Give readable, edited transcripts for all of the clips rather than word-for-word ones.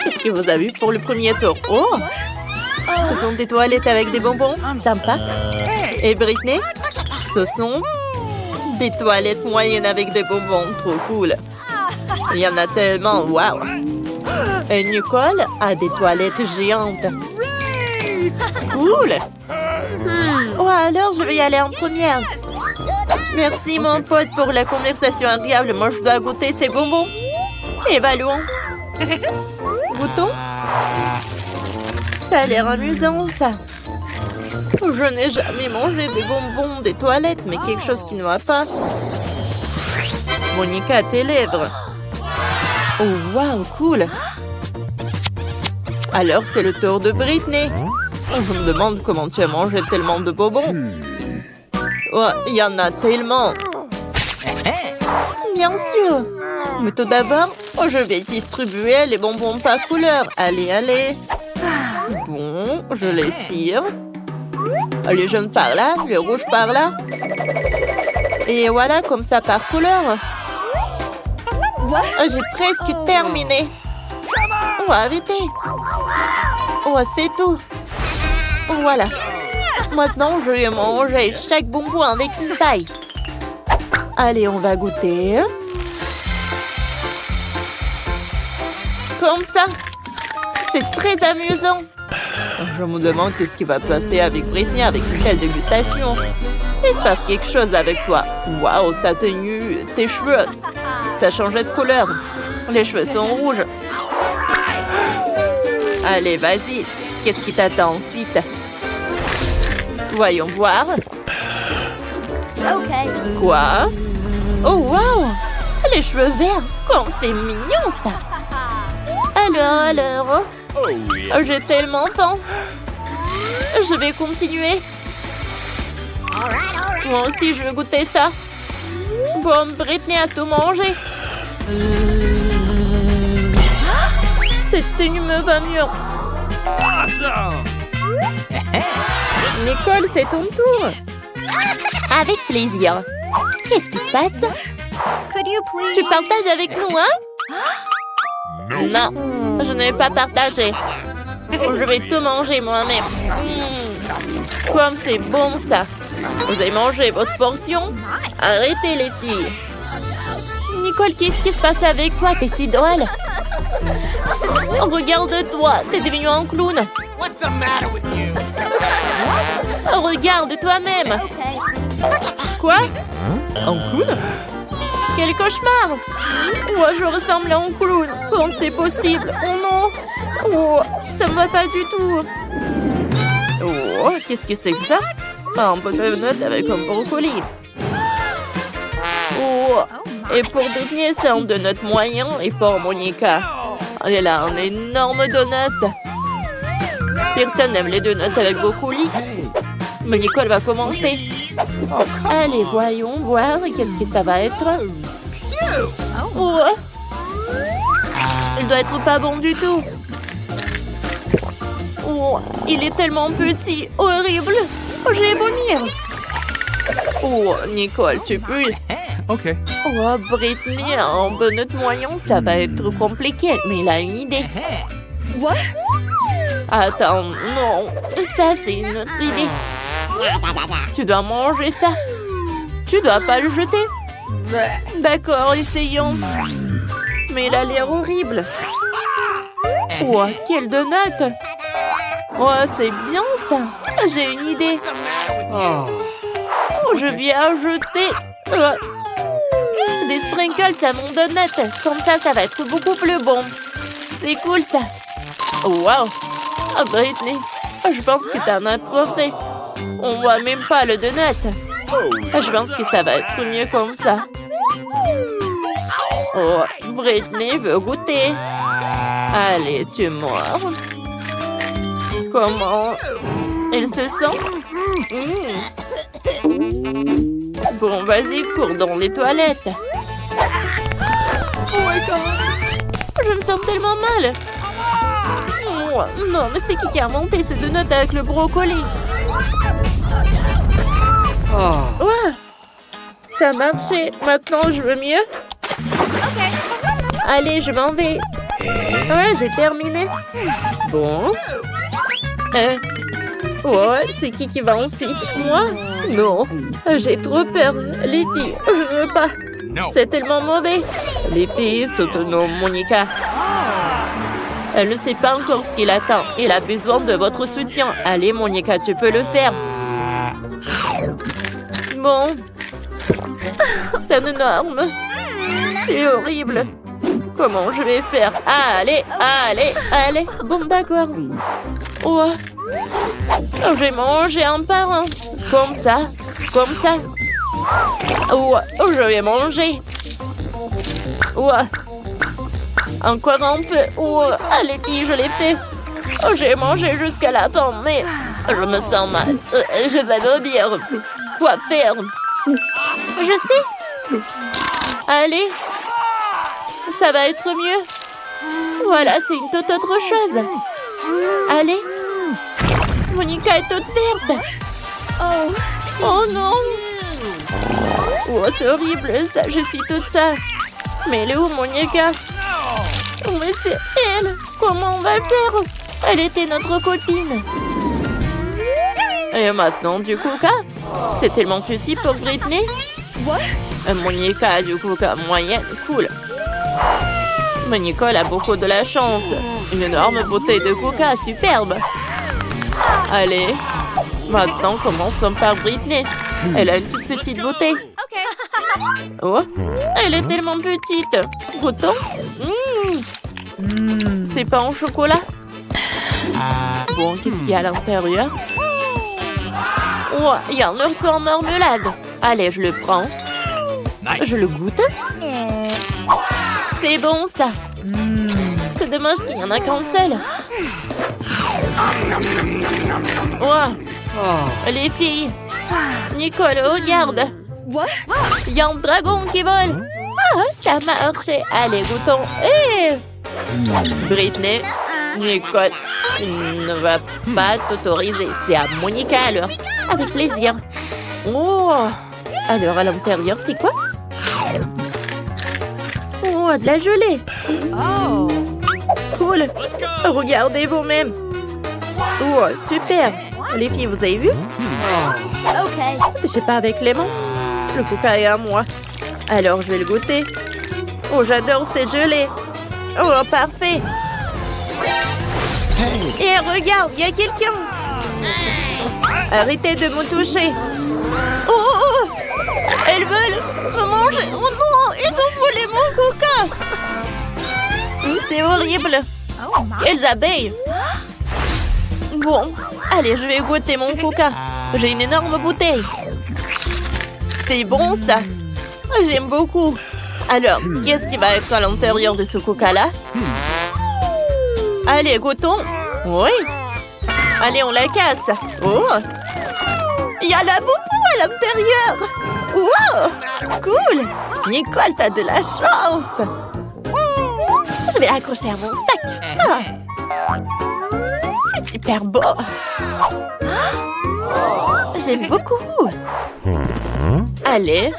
Qu'est-ce que vous avez pour le premier tour? Oh! Ce sont des toilettes avec des bonbons. Sympa. Et Britney? Ce sont des toilettes moyennes avec des bonbons. Trop cool. Il y en a tellement. Wow! Et Nicole a des toilettes géantes. Cool! Oh, alors je vais y aller en première. Merci mon pote pour la conversation agréable. Moi je dois goûter ces bonbons. Évaluons. Goûtons. Ça a l'air amusant ça. Je n'ai jamais mangé des bonbons des toilettes, mais quelque chose qui ne va pas. Monica a tes lèvres. Oh wow, cool. Alors c'est le tour de Britney. Je me demande comment tu as mangé tellement de bonbons. Oh, il y en a tellement. Bien sûr. Mais tout d'abord, je vais distribuer les bonbons par couleur. Allez, allez. Bon, je les tire. Les jaunes par là, le rouge par là. Et voilà, comme ça par couleur. J'ai presque terminé. Oh, arrêtez. Oh, c'est tout. Voilà. Maintenant, je vais manger chaque bonbon avec une taille. Allez, on va goûter. Comme ça. C'est très amusant. Je me demande qu'est-ce qui va passer avec Britney avec une telle dégustation. Il se passe quelque chose avec toi. Waouh, ta tenue, tes cheveux. Ça changeait de couleur. Les cheveux sont rouges. Allez, vas-y. Qu'est-ce qui t'attend ensuite? Voyons voir. Quoi? Oh, wow! Les cheveux verts. Comme c'est mignon, ça. Alors. J'ai tellement faim. Je vais continuer. Moi aussi, je veux goûter ça. Bon, Britney a tout mangé. Cette tenue me va mieux. Nicole, c'est ton tour. Avec plaisir. Qu'est-ce qui se passe? Tu partages avec nous, hein? Non, je ne vais pas partager. Je vais tout manger moi-même. Comme c'est bon ça. Vous avez mangé votre portion? Arrêtez les filles. Nicole, qu'est-ce qui se passe avec toi? T'es si drôle. Regarde-toi, t'es devenu un clown. Regarde toi-même. Quoi? Un clown? Quel cauchemar! Moi, je ressemble à un clown. Comment c'est possible? Oh non! Oh, ça me va pas du tout. Oh, qu'est-ce que c'est que ça? Un pot de donut avec un brocoli. Oh, et pour Britney, c'est un donut moyen. Et pour Monica, elle a un énorme donut. Personne n'aime les donuts avec brocoli. Mais Nicole va commencer. Allez, voyons voir. Qu'est-ce que ça va être? Oh. Il doit être pas bon du tout. Oh, il est tellement petit. Horrible. Oh, je vais vomir. Oh, Nicole, tu peux. Ok. Oh, Britney, un donut moyen, ça va être compliqué. Mais il a une idée. What? Attends, non. Ça, c'est une autre idée. Tu dois manger ça. Tu dois pas le jeter. D'accord, essayons. Mais il a l'air horrible. Oh, quel donut. Oh, c'est bien ça. J'ai une idée. Oh, je vais ajouter des sprinkles à mon donut. Comme ça va être beaucoup plus bon. C'est cool ça. Oh, wow. Oh, Britney, je pense que t'en as trop fait. On voit même pas le donut. Je pense que ça va être mieux comme ça. Oh, Britney veut goûter. Allez, tu mords. Comment elle se sent? Bon, vas-y, cours dans les toilettes. Oh my God. Je me sens tellement mal. Oh, non, mais c'est qui a monté ce donut avec le brocoli? Oh. Ça a marché. Maintenant, je veux mieux. Allez, je m'en vais. Ouais, j'ai terminé. Bon. Ouais, c'est qui va ensuite? Moi? Non. J'ai trop peur. Les filles, je ne veux pas. C'est tellement mauvais. Les filles s'autonoment, Monica. Elle ne sait pas encore ce qu'il attend. Il a besoin de votre soutien. Allez, Monica, tu peux le faire. Bon. C'est énorme. C'est horrible. Comment je vais faire? Allez. Bon, d'accord. Oh. Je vais manger un par un. Comme ça. Oh, je vais manger. Oh. Encore un peu. Oh, allez, filles, je l'ai fait. Oh, j'ai mangé jusqu'à la fin, mais je me sens mal. Je vais vomir. Quoi faire? Je sais. Allez. Ça va être mieux. Voilà, c'est une toute autre chose. Allez. Monica est toute verte. Oh non. Oh, c'est horrible, ça. Je suis toute ça. Mais elle est où, Monica? Mais c'est elle. Comment on va le faire? Elle était notre copine. Et maintenant, du coca? C'est tellement petit pour Britney. Monica a du coca moyenne. Cool. Mais Nicole a beaucoup de la chance. Une énorme bouteille de coca, superbe. Allez, maintenant commençons par Britney. Elle a une toute petite bouteille. Oh, elle est tellement petite. Goûtons. C'est pas en chocolat. Bon, qu'est-ce qu'il y a à l'intérieur? Oh, il y a un ours en marmelade. Allez, je le prends. Je le goûte. C'est bon, ça. C'est dommage qu'il n'y en a qu'un seul. Oh, les filles. Nicole, regarde. Il y a un dragon qui vole. Ah, ça marche. Allez, goûtons. Britney, Nicole ne va pas t'autoriser. C'est à Monica alors. Avec plaisir. Oh. Alors, à l'intérieur, c'est quoi? Oh, de la gelée. Oh. Cool. Regardez vous-même. Oh, super. Les filles, vous avez vu? Je sais pas avec les mains. Le coca est à moi. Alors, je vais le goûter. Oh, j'adore ces gelées. Oh, parfait. Et regarde, il y a quelqu'un. Arrêtez de me toucher. Oh, elles veulent me manger. Oh non, ils ont volé mon coca. C'est horrible. Quelles abeilles. Bon, allez, je vais goûter mon coca. J'ai une énorme bouteille. C'est bon, ça. J'aime beaucoup. Alors, qu'est-ce qui va être à l'intérieur de ce coca-là? Allez, goûtons. Oui. Allez, on la casse. Oh. Il y a la boubou à l'intérieur. Wow. Cool. Nicole, t'as de la chance. Je vais l'accrocher à mon sac. Ah. C'est super beau. J'aime beaucoup. Allez.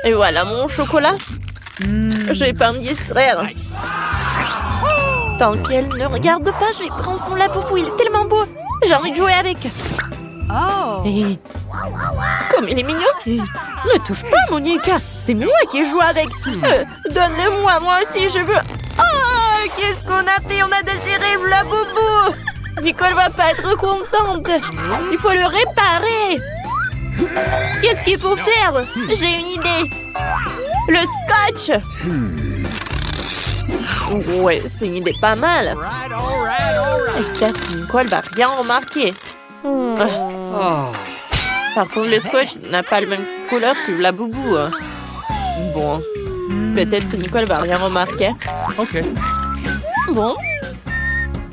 Et voilà mon chocolat. Je vais pas me distraire. Tant qu'elle ne regarde pas, je vais prendre son laboubou. Il est tellement beau. J'ai envie de jouer avec. Oh. Et... comme il est mignon. Ne touche pas, Monica. C'est moi qui joue avec. Donne-le-moi, moi aussi, je veux. Oh, qu'est-ce qu'on a fait? On a déchiré le laboubou. Nicole va pas être contente. Il faut le réparer. Qu'est-ce qu'il faut faire? J'ai une idée. Le scotch. Ouais, c'est une idée pas mal. J'espère que Nicole va rien remarquer. Par contre, le scotch n'a pas la même couleur que la boubou. Bon, peut-être que Nicole va rien remarquer. Ok. Bon,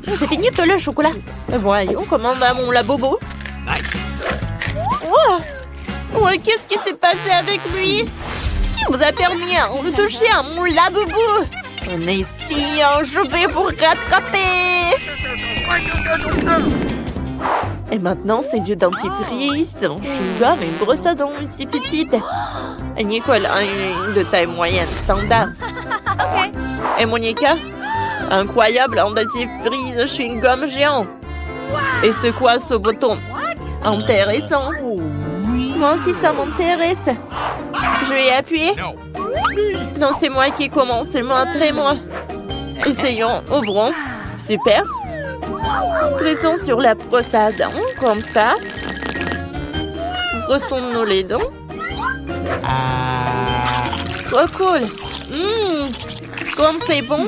j'ai fini tout le chocolat. Voyons comment va mon labobo. Nice. Ouais, qu'est-ce qui s'est passé avec lui? Qui vous a permis de toucher à mon laboubou? On est ici, je vais vous rattraper. Et maintenant, ses yeux dentifrice, un chewing-gum et une brosse à dents aussi petite. Et Nicole a une de taille moyenne, standard. Ok. Et Monica? Incroyable, un dentifrice chewing-gum géant. Et c'est quoi ce bouton? Intéressant. Moi aussi, ça m'intéresse. Je vais appuyer. Non, c'est moi qui commence, seulement après moi. Essayons, ouvrons. Super. Pressons sur la brosse à dents, comme ça. Brossons-nous les dents. Trop cool. Comme c'est bon.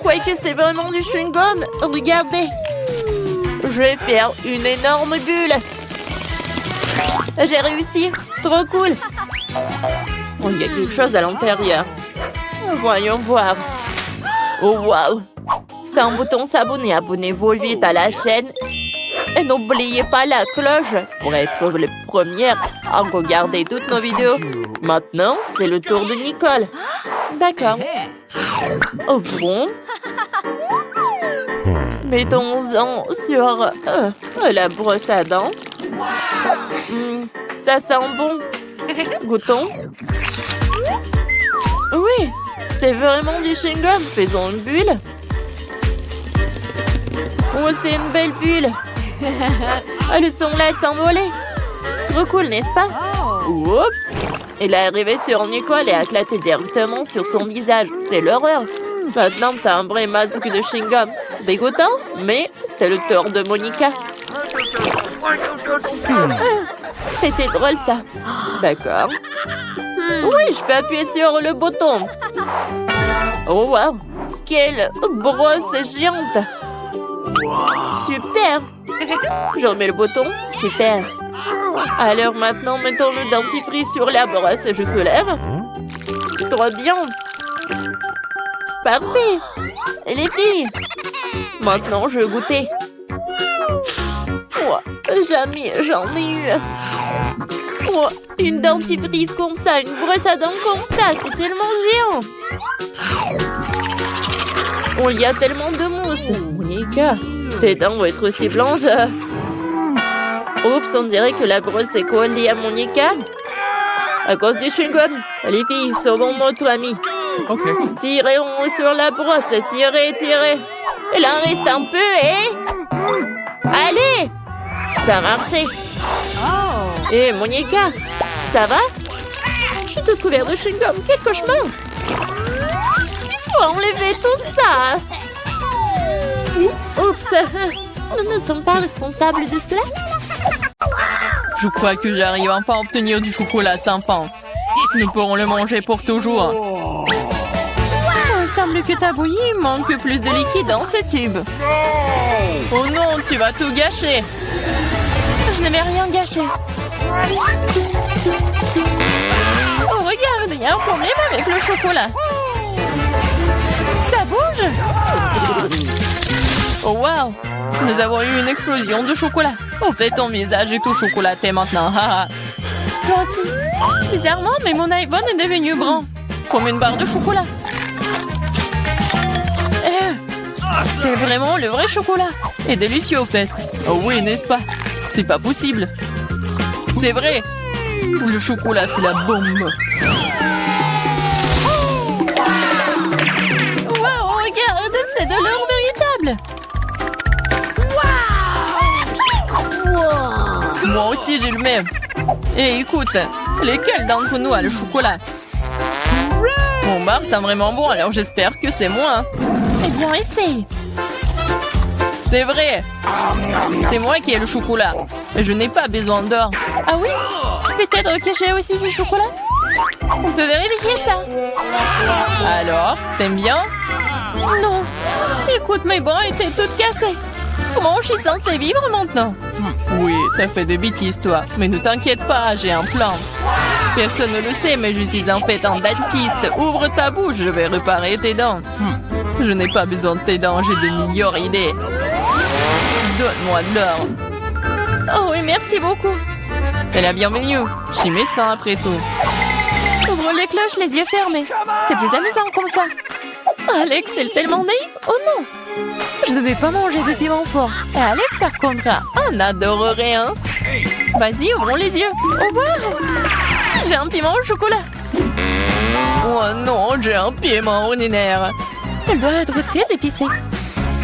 Quoique c'est vraiment du chewing-gum. Regardez. Je vais faire une énorme bulle. J'ai réussi. Trop cool. Oh, il y a quelque chose à l'intérieur. Voyons voir. Oh, waouh. C'est un bouton s'abonner. Abonnez-vous vite à la chaîne. Et n'oubliez pas la cloche pour être les premières à regarder toutes nos vidéos. Maintenant, c'est le tour de Nicole. D'accord. Ouvrons. Mettons-en sur la brosse à dents. Ça sent bon. Goûtons. Oui, c'est vraiment du chewing-gum. Faisons une bulle. Oh, c'est une belle bulle. Elles sont là s'envoler. Trop cool, n'est-ce pas? Oups. Il est arrivé sur Nicole et a éclaté directement sur son visage. C'est l'horreur. Maintenant, t'as un vrai masque de chewing-gum. Dégoûtant, mais c'est le tour de Monica. C'était drôle, ça. D'accord. Oui, je peux appuyer sur le bouton. Oh, wow. Quelle brosse géante. Super. Je remets le bouton. Super. Alors maintenant, mettons le dentifrice sur la brosse. Je soulève. Trop bien. Parfait. Et les filles. Maintenant, je vais goûter. Oh, jamais j'en ai eu. Oh, une dentifrice comme ça, une brosse à dents comme ça. C'est tellement géant. Oh, il y a tellement de mousse. Monica, tes dents vont être aussi blanches. Oups, on dirait que la brosse est collée à Monica. À cause du chewing-gum. Les filles, sauvons notre ami. Ok. Tirez sur la brosse. Tirez, tirez. Il en reste un peu, Allez. Ça a marché. Et Monica, ça va? Je suis toute couverte de chewing-gum. Quel cauchemar. Faut enlever tout ça. Oups. Nous ne sommes pas responsables de cela. Je crois que j'arrive enfin à obtenir du chocolat sympa. Nous pourrons le manger pour toujours. Il semble que ta bouillie manque plus de liquide dans ce tube. Oh non, tu vas tout gâcher. Je n'avais rien gâché. Oh, regarde, il y a un problème avec le chocolat. Ça bouge. Oh, wow. Nous avons eu une explosion de chocolat. Au fait, ton visage est tout chocolaté maintenant. Toi aussi. Bizarrement, mais mon iPhone est devenu grand. Comme une barre de chocolat. C'est vraiment le vrai chocolat. Et délicieux, au fait. Oh oui, n'est-ce pas? C'est pas possible. C'est vrai. Le chocolat, c'est la bombe. Wow, regarde, c'est de l'or véritable. Moi aussi, j'ai le même. Et écoute, lesquels d'entre nous a le chocolat? Mon bar sent vraiment bon, alors j'espère que c'est moi. Eh bien, essaye. C'est vrai. C'est moi qui ai le chocolat. Mais je n'ai pas besoin d'or. Ah oui? Peut-être que j'ai aussi du chocolat? On peut vérifier ça. Alors, t'aimes bien? Non. Écoute, mes bras étaient toutes cassées. Comment je suis censée vivre maintenant? Oui, t'as fait des bêtises, toi. Mais ne t'inquiète pas, j'ai un plan. Personne ne le sait, mais je suis en fait un dentiste. Ouvre ta bouche, je vais réparer tes dents. Je n'ai pas besoin de tes dents, j'ai des meilleures idées. Donne-moi de l'or. Oh oui, merci beaucoup. C'est la bienvenue. Je suis médecin après tout. Ouvre les cloches, les yeux fermés. C'est plus amusant comme ça. Alex, c'est tellement naïf. Oh non. Je ne vais pas manger de piment fort. Et Alex, par contre, on adorerait, hein. Vas-y, ouvrons les yeux. Au revoir. J'ai un piment au chocolat. Oh non, j'ai un piment ordinaire. Elle doit être très épicée.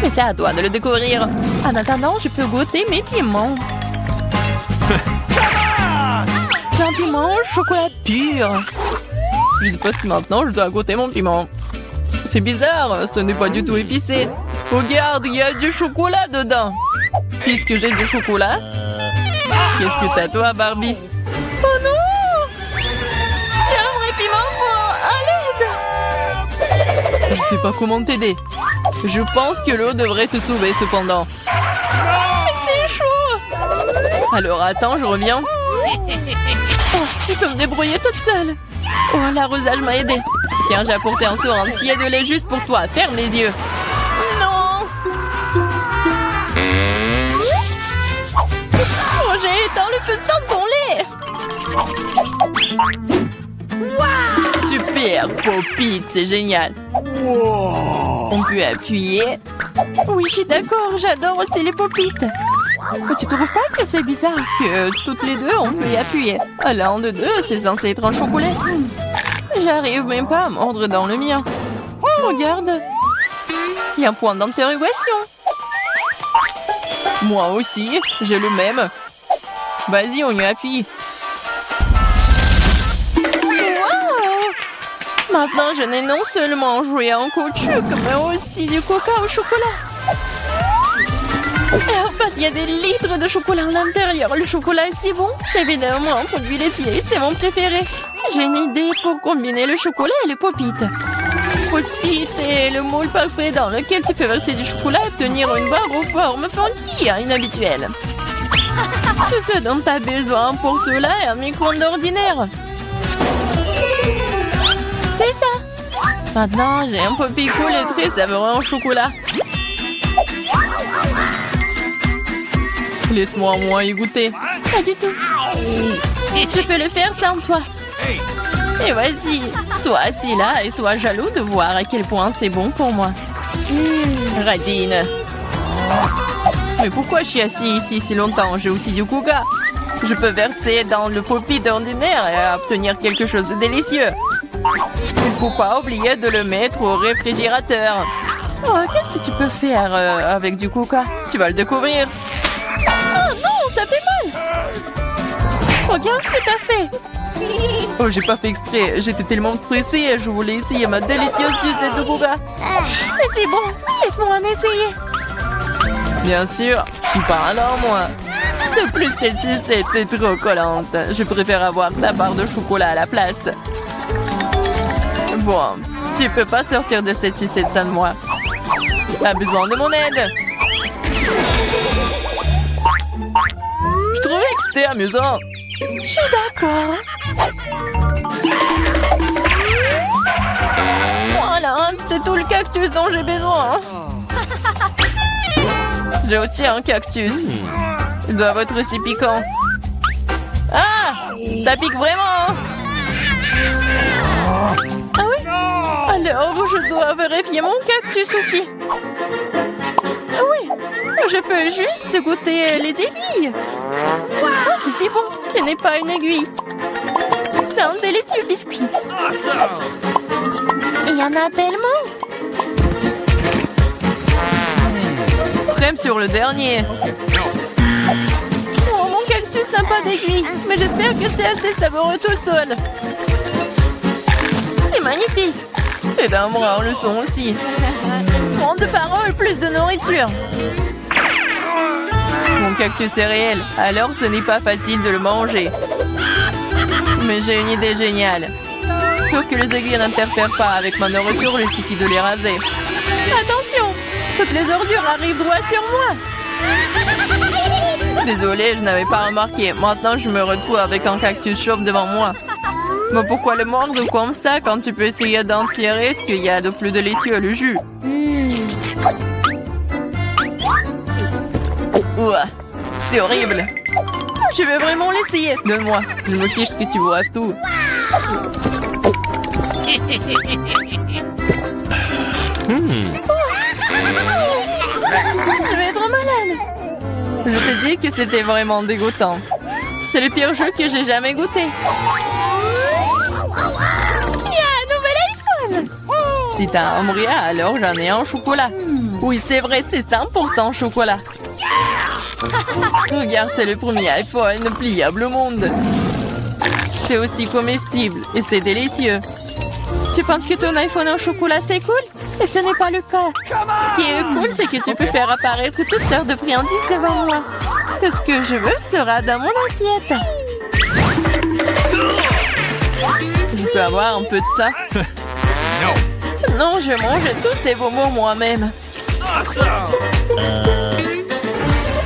Mais c'est à toi de le découvrir. En attendant, je peux goûter mes piments. J'ai un piment au chocolat pur. Je suppose que maintenant, je dois goûter mon piment. C'est bizarre, ce n'est pas du tout épicé. Regarde, il y a du chocolat dedans. Puisque j'ai du chocolat, qu'est-ce que t'as toi, Barbie? Oh non! C'est un vrai piment fort! À l'aide! Je sais pas comment t'aider. Je pense que l'eau devrait te sauver cependant. Mais c'est chaud! Alors attends, je reviens. Oh, je peux me débrouiller toute seule. Oh, l'arrosage m'a aidé. Tiens, j'ai apporté un seau entier de lait juste pour toi. Ferme les yeux. Non! Oh, j'ai éteint le feu de ton lait. Wow! Super, Pop-It, c'est génial. Wow. On peut appuyer. Oui, je suis d'accord, j'adore aussi les Pop-It. Mais tu trouves pas que c'est bizarre que toutes les deux, on peut y appuyer? À l'un de deux, c'est censé être un chocolat. J'arrive même pas à mordre dans le mien. Regarde. Il y a un point d'interrogation. Moi aussi, j'ai le même. Vas-y, on y appuie. Wow! Maintenant, je n'ai non seulement joué en caoutchouc, mais aussi du coca au chocolat. Et en fait, il y a des litres de chocolat à l'intérieur. Le chocolat est si bon. C'est évidemment un produit laitier. C'est mon préféré. J'ai une idée pour combiner le chocolat et le Pop-It. Pop-It est le moule parfait dans lequel tu peux verser du chocolat et obtenir une barre aux formes funky, inhabituelles. Tout ce dont tu as besoin pour cela est un micro-ondes ordinaire. C'est ça. Maintenant, j'ai un Pop-It cool et très savoureux en chocolat. Laisse-moi au moins y goûter. Pas du tout. Je peux le faire sans toi. Et vas-y, sois assis là et sois jaloux de voir à quel point c'est bon pour moi. Radine. Mais pourquoi je suis assis ici si longtemps? J'ai aussi du coca. Je peux verser dans le Pop-It ordinaire et obtenir quelque chose de délicieux. Il ne faut pas oublier de le mettre au réfrigérateur. Oh, qu'est-ce que tu peux faire avec du coca? Tu vas le découvrir. Oh non, ça fait mal. Regarde ce que t'as fait. Oh, j'ai pas fait exprès. J'étais tellement pressée. Je voulais essayer ma délicieuse sucette de coca. C'est si bon. Laisse-moi en essayer. Bien sûr. Tu parles en moi. De plus, cette sucette est trop collante. Je préfère avoir ta barre de chocolat à la place. Bon, tu peux pas sortir de cette sucette sans moi. T'as besoin de mon aide. Je trouvais que c'était amusant. Je suis d'accord. Voilà, c'est tout le cactus dont j'ai besoin. J'ai aussi un cactus. Ils doivent être aussi piquants. Ah! Ça pique vraiment! Ah oui? Alors, je dois vérifier mon cactus aussi. Ah oui, je peux juste goûter les aiguilles. Oh, c'est si bon, ce n'est pas une aiguille. C'est un délicieux biscuit. Il y en a tellement. Crème sur le dernier. Oh, mon cactus n'a pas d'aiguille, mais j'espère que c'est assez savoureux tout seul. C'est magnifique. Et d'un bras, le sont aussi. Moins de paroles, plus de nourriture. Mon cactus est réel, alors ce n'est pas facile de le manger. Mais j'ai une idée géniale. Pour que les aiguilles n'interfèrent pas avec ma nourriture, il suffit de les raser. Attention! Toutes les ordures arrivent droit sur moi. Désolée, je n'avais pas remarqué. Maintenant, je me retrouve avec un cactus chauve devant moi. Mais pourquoi le mordre comme ça quand tu peux essayer d'en tirer ce qu'il y a de plus délicieux, le jus? Ouah, c'est horrible. Je vais vraiment l'essayer. Donne-moi, je me fiche que tu vois tout. Je vais être malade. Je te dis que c'était vraiment dégoûtant. C'est le pire jeu que j'ai jamais goûté. Il y a un nouvel iPhone. Si t'as un bria, alors j'en ai un chocolat. Oui, c'est vrai, c'est 100% chocolat. Regarde, c'est le premier iPhone pliable au monde. C'est aussi comestible et c'est délicieux. Tu penses que ton iPhone en chocolat, c'est cool? Et ce n'est pas le cas. Ce qui est cool, c'est que tu peux faire apparaître toutes sortes de friandises devant moi. Tout ce que je veux sera dans mon assiette. Je peux avoir un peu de ça? Non, je mange tous ces bonbons moi-même.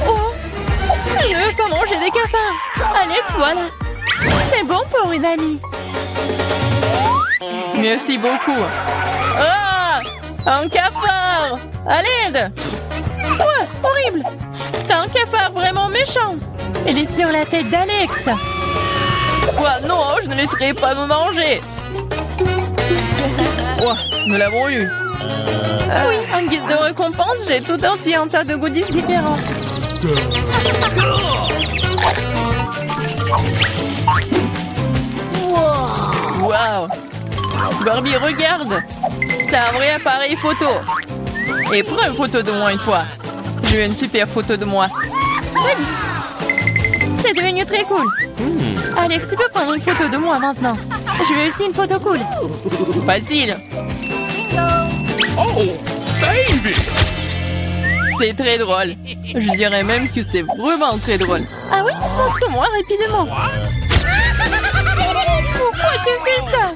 Oh, je ne veux pas manger des cafards. Alex, voilà. C'est bon pour une amie. Merci beaucoup. Ah! Un cafard! À l'aide! Ouais, horrible! C'est un cafard vraiment méchant! Il est sur la tête d'Alex! Quoi? Non, je ne laisserai pas me manger! Oh, nous l'avons eu! Oui, en guise de récompense, j'ai tout aussi un tas de goodies différents. Wow! Barbie, regarde! C'est un vrai appareil photo! Et prends une photo de moi une fois! Je veux une super photo de moi! Vas-y! C'est devenu très cool! Alex, tu peux prendre une photo de moi maintenant? Je veux aussi une photo cool! Facile! Oh, baby! C'est très drôle! Je dirais même que c'est vraiment très drôle! Ah oui? Montre-moi rapidement! Pourquoi tu fais ça?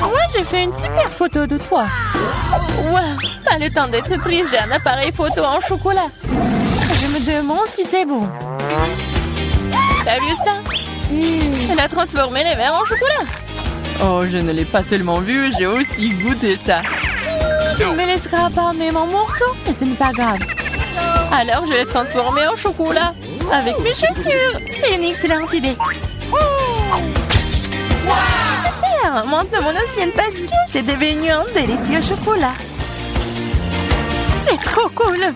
Moi, j'ai fait une super photo de toi. Wow, pas le temps d'être triste, j'ai un appareil photo en chocolat. Je me demande si c'est bon. T'as vu ça? Elle a transformé les verres en chocolat. Oh, je ne l'ai pas seulement vu, j'ai aussi goûté ça. Tu ne me laisseras pas même en morceaux, mais ce n'est pas grave. Alors, je l'ai transformé en chocolat avec mes chaussures. C'est une excellente idée. Super! Maintenant, mon ancienne basket est devenue un délicieux chocolat. C'est trop cool!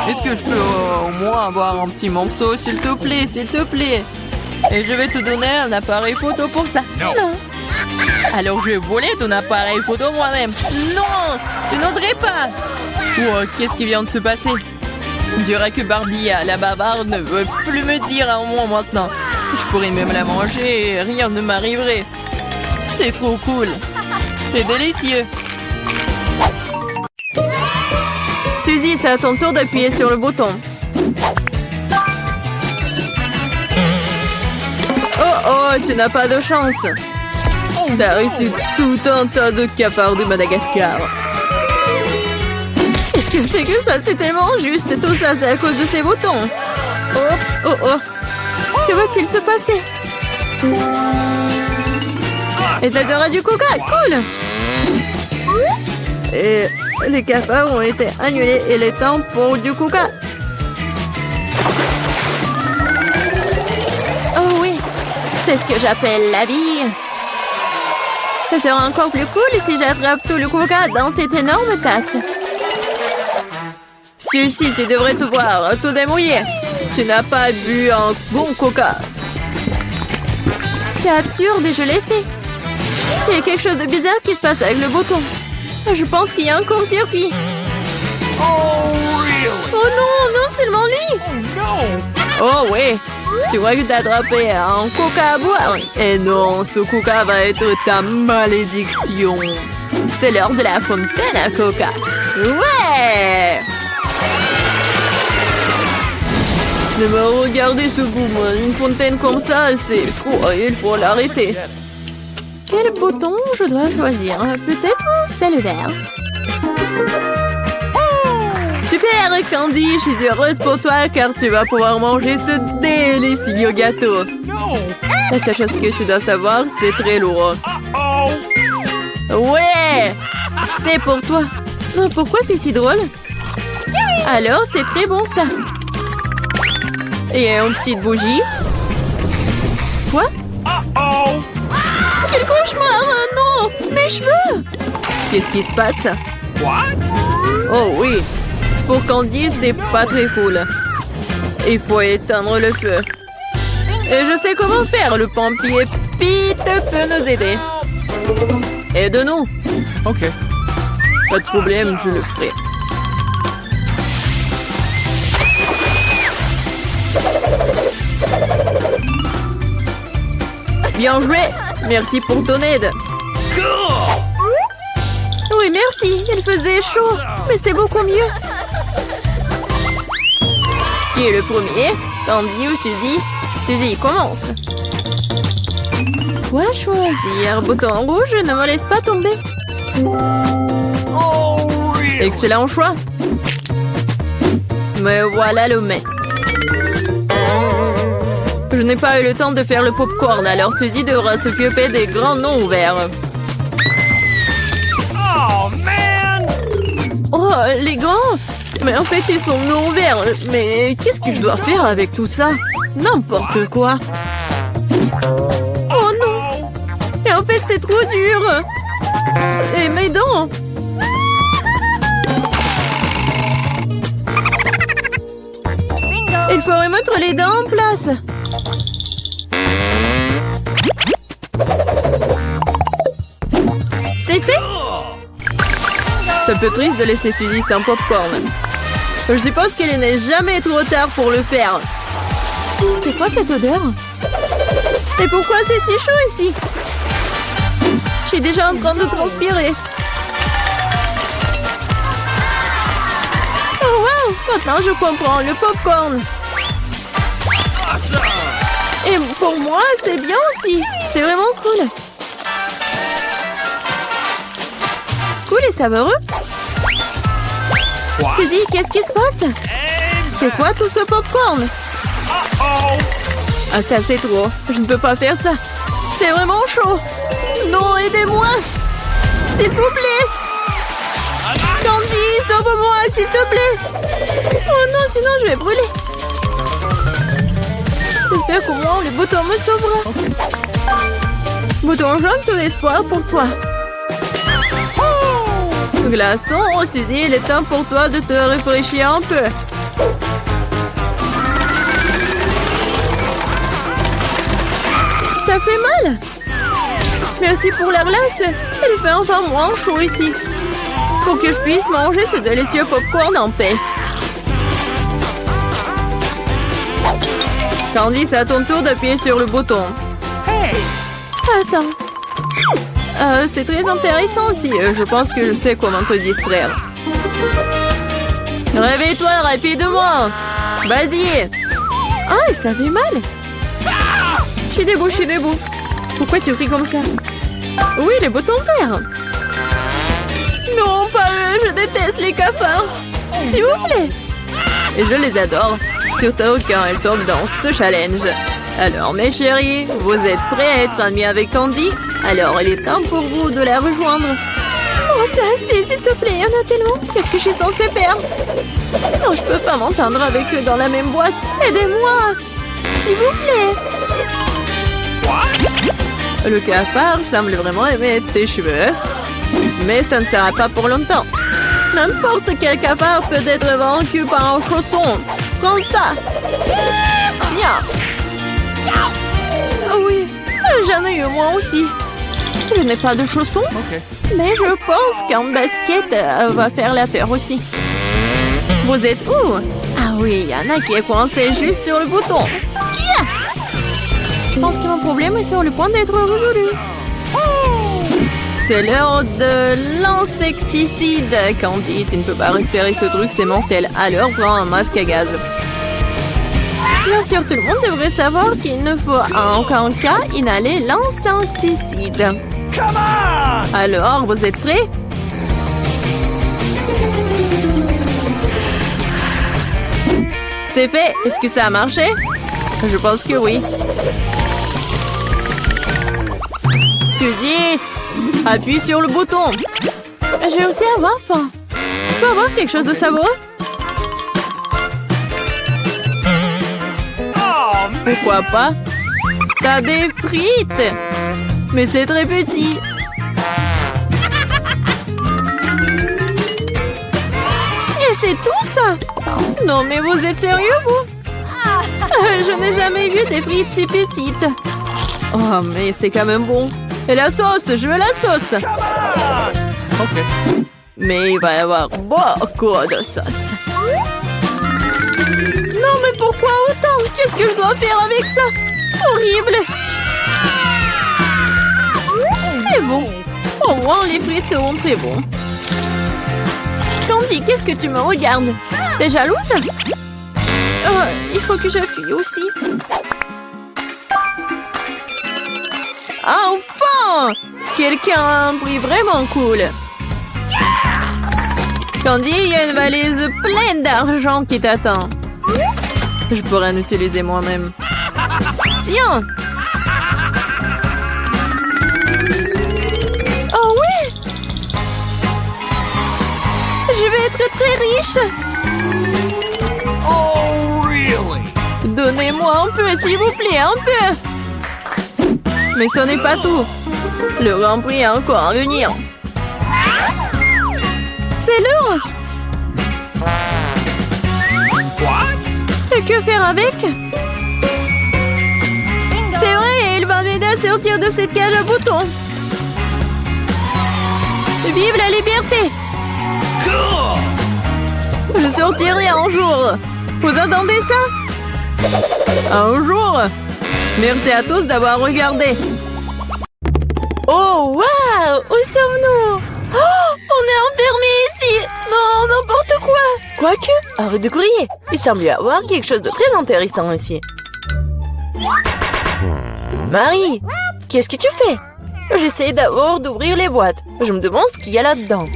Est-ce que je peux au moins avoir un petit morceau, s'il te plaît, s'il te plaît? Et je vais te donner un appareil photo pour ça. Non! Alors je vais voler ton appareil photo moi-même. Non! Tu n'oserais pas! Wow, qu'est-ce qui vient de se passer? On dirait que Barbie, la bavarde, ne veut plus me dire un mot maintenant. Je pourrais même la manger et rien ne m'arriverait. C'est trop cool. C'est délicieux. Suzy, c'est à ton tour d'appuyer sur le bouton. Oh oh, tu n'as pas de chance. T'as reçu tout un tas de cafards de Madagascar. Qu'est-ce que c'est que ça? C'est tellement juste. Tout ça, c'est à cause de ces boutons. Oups. Oh oh. Que va-t-il se passer? Et ça sera du coca. Cool. Et les cafards ont été annulés. Il est temps pour du coca. Oh oui. C'est ce que j'appelle la vie. Ça sera encore plus cool si j'attrape tout le coca dans cette énorme tasse. Suzy, tu devrais te voir tout démouillé. Tu n'as pas bu un bon coca. C'est absurde et je l'ai fait. Il y a quelque chose de bizarre qui se passe avec le bouton. Je pense qu'il y a un court-circuit. Oh non, non seulement lui. Oh oui, tu crois que t'as attrapé un coca à boire? Et non, ce coca va être ta malédiction. C'est l'heure de la fontaine à coca. Ouais! Ne me regardez ce goût, une fontaine comme ça, c'est trop, il faut l'arrêter. Quel bouton je dois choisir? Peut-être c'est le vert. Super, Candy, je suis heureuse pour toi car tu vas pouvoir manger ce délicieux gâteau. La seule chose que tu dois savoir, c'est très lourd. Ouais, c'est pour toi. Pourquoi c'est si drôle? Alors, c'est très bon ça. Et une petite bougie. Quoi? Quel cauchemar! Non! Mes cheveux! Qu'est-ce qui se passe? Oh oui! Pour Candy, c'est pas très cool. Il faut éteindre le feu. Et je sais comment faire. Le pompier Pete peut nous aider. Aide-nous. Ok. Pas de problème, je le ferai. Bien joué. Merci pour ton aide. Oui, merci. Il faisait chaud, mais c'est beaucoup mieux. Qui est le premier? Candy ou Suzy? Suzy, commence. Quoi choisir? Bouton rouge, ne me laisse pas tomber. Excellent choix. Me voilà le mets. Je n'ai pas eu le temps de faire le popcorn, alors Suzy devra s'occuper des grands noms ouverts. Oh, man! Oh, les grands! Mais en fait, ils sont non ouverts. Mais qu'est-ce que je dois faire avec tout ça? N'importe quoi. Oh non! Et en fait, c'est trop dur. Et mes dents! Bingo. Il faut remettre les dents en place. C'est fait? C'est un peu triste de laisser Suzy sans popcorn. Je suppose qu'il n'est jamais trop tard pour le faire. C'est quoi cette odeur? Et pourquoi c'est si chaud ici? Je suis déjà en train de transpirer. Oh wow! Maintenant je comprends, le popcorn. Et pour moi, c'est bien aussi. C'est vraiment cool. Cool et savoureux. Suzy, qu'est-ce qui se passe? C'est quoi tout ce popcorn? Ah, ça c'est trop. Je ne peux pas faire ça. C'est vraiment chaud. Non, aidez-moi. S'il vous plaît. Candy, sauve-moi, s'il te plaît. Oh non, sinon je vais brûler. J'espère qu'au moins le bouton me sauvera. Bouton jaune, tout espoir pour toi. Glaçon, oh Suzy, il est temps pour toi de te rafraîchir un peu. Ça fait mal. Merci pour la glace. Il fait enfin moins chaud ici. Pour que je puisse manger ce délicieux popcorn en paix. Candy, c'est à ton tour d'appuyer sur le bouton. Attends. C'est très intéressant aussi. Je pense que je sais comment te distraire. Réveille-toi rapidement. Vas-y. Ah, ça fait mal. Je suis debout. Pourquoi tu cries comme ça? Oui, les boutons verts. Non, pas eux. Je déteste les cafards. S'il vous plaît. Et je les adore. Surtout quand elles tombent dans ce challenge. Alors, mes chéris, vous êtes prêts à être amis avec Candy? Alors, il est temps pour vous de la rejoindre. Oh, ça, s'il te plaît, il y en a tellement. Qu'est-ce que je suis censée faire? Non, je peux pas m'entendre avec eux dans la même boîte. Aidez-moi, s'il vous plaît. Le cafard semble vraiment aimer tes cheveux. Mais ça ne sera pas pour longtemps. N'importe quel cafard peut être vaincu par un chausson. Prends ça. Tiens. Oh oui, j'en ai eu moi aussi. Je n'ai pas de chaussons, mais je pense qu'un basket va faire l'affaire aussi. Vous êtes où? Ah oui, il y en a qui est coincé juste sur le bouton. Qui a? Je pense que mon problème est sur le point d'être résolu. C'est l'heure de l'insecticide. Candy, tu ne peux pas respirer ce truc, c'est mortel. Alors prends un masque à gaz. Bien sûr, tout le monde devrait savoir qu'il ne faut en aucun cas inhaler l'insecticide. Alors, vous êtes prêts? C'est fait. Est-ce que ça a marché? Je pense que oui. Suzy, appuie sur le bouton. Je vais aussi avoir faim. Je peux avoir quelque chose de savoureux? Pourquoi pas? T'as des frites! Mais c'est très petit. Et c'est tout ça? Non, mais vous êtes sérieux, vous? Je n'ai jamais vu des frites si petites. Oh, mais c'est quand même bon. Et la sauce, je veux la sauce. Ok. Mais il va y avoir beaucoup de sauce. Non, mais pourquoi autant? Qu'est-ce que je dois faire avec ça? Horrible. C'est bon. Au moins, les frites seront très bons. Candy, qu'est-ce que tu me regardes? T'es jalouse? Il faut que j'appuie aussi. Enfin! Quelqu'un a un prix vraiment cool. Candy, il y a une valise pleine d'argent qui t'attend. Je pourrais en utiliser moi-même. Tiens! Oh oui! Je vais être très riche! Oh, really? Donnez-moi un peu, s'il vous plaît, un peu! Mais ce n'est pas tout. Le Grand Prix est encore à venir. C'est l'heure! What? Et que faire avec? C'est vrai, il va m'aider à sortir de cette cage à boutons. Vive la liberté! Cool! Je sortirai un jour. Vous entendez ça? Un jour? Merci à tous d'avoir regardé. Oh, waouh! Où sommes-nous? Oh, on est enfermés ici! Non, n'importe quoi! Quoique, arrête de crier. Il semble y avoir quelque chose de très intéressant ici. Marie, qu'est-ce que tu fais? J'essaie d'abord d'ouvrir les boîtes. Je me demande ce qu'il y a là-dedans.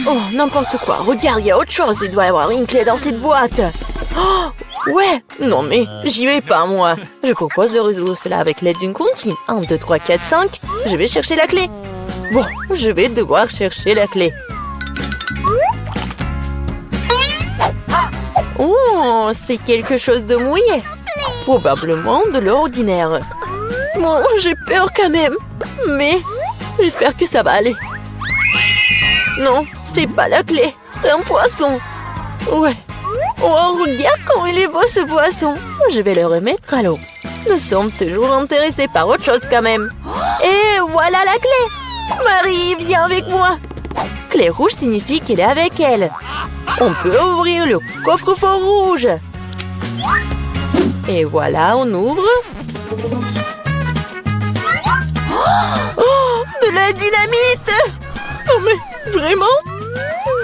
Oh, n'importe quoi. Regarde, il y a autre chose. Il doit y avoir une clé dans cette boîte. Oh, ouais. Non, mais j'y vais pas, moi. Je propose de résoudre cela avec l'aide d'une comptine. 1, 2, 3, 4, 5. Je vais chercher la clé. Bon, je vais devoir chercher la clé. Oh, c'est quelque chose de mouillé. Probablement de l'ordinaire. Bon, j'ai peur quand même. Mais j'espère que ça va aller. Non, c'est pas la clé. C'est un poisson. Ouais. Oh, regarde comment il est beau ce poisson. Je vais le remettre à l'eau. Nous sommes toujours intéressés par autre chose quand même. Et voilà la clé. Marie, viens avec moi. Clé rouge signifie qu'elle est avec elle. On peut ouvrir le coffre-fort rouge. Et voilà, on ouvre. Oh, de la dynamite! Oh, mais vraiment?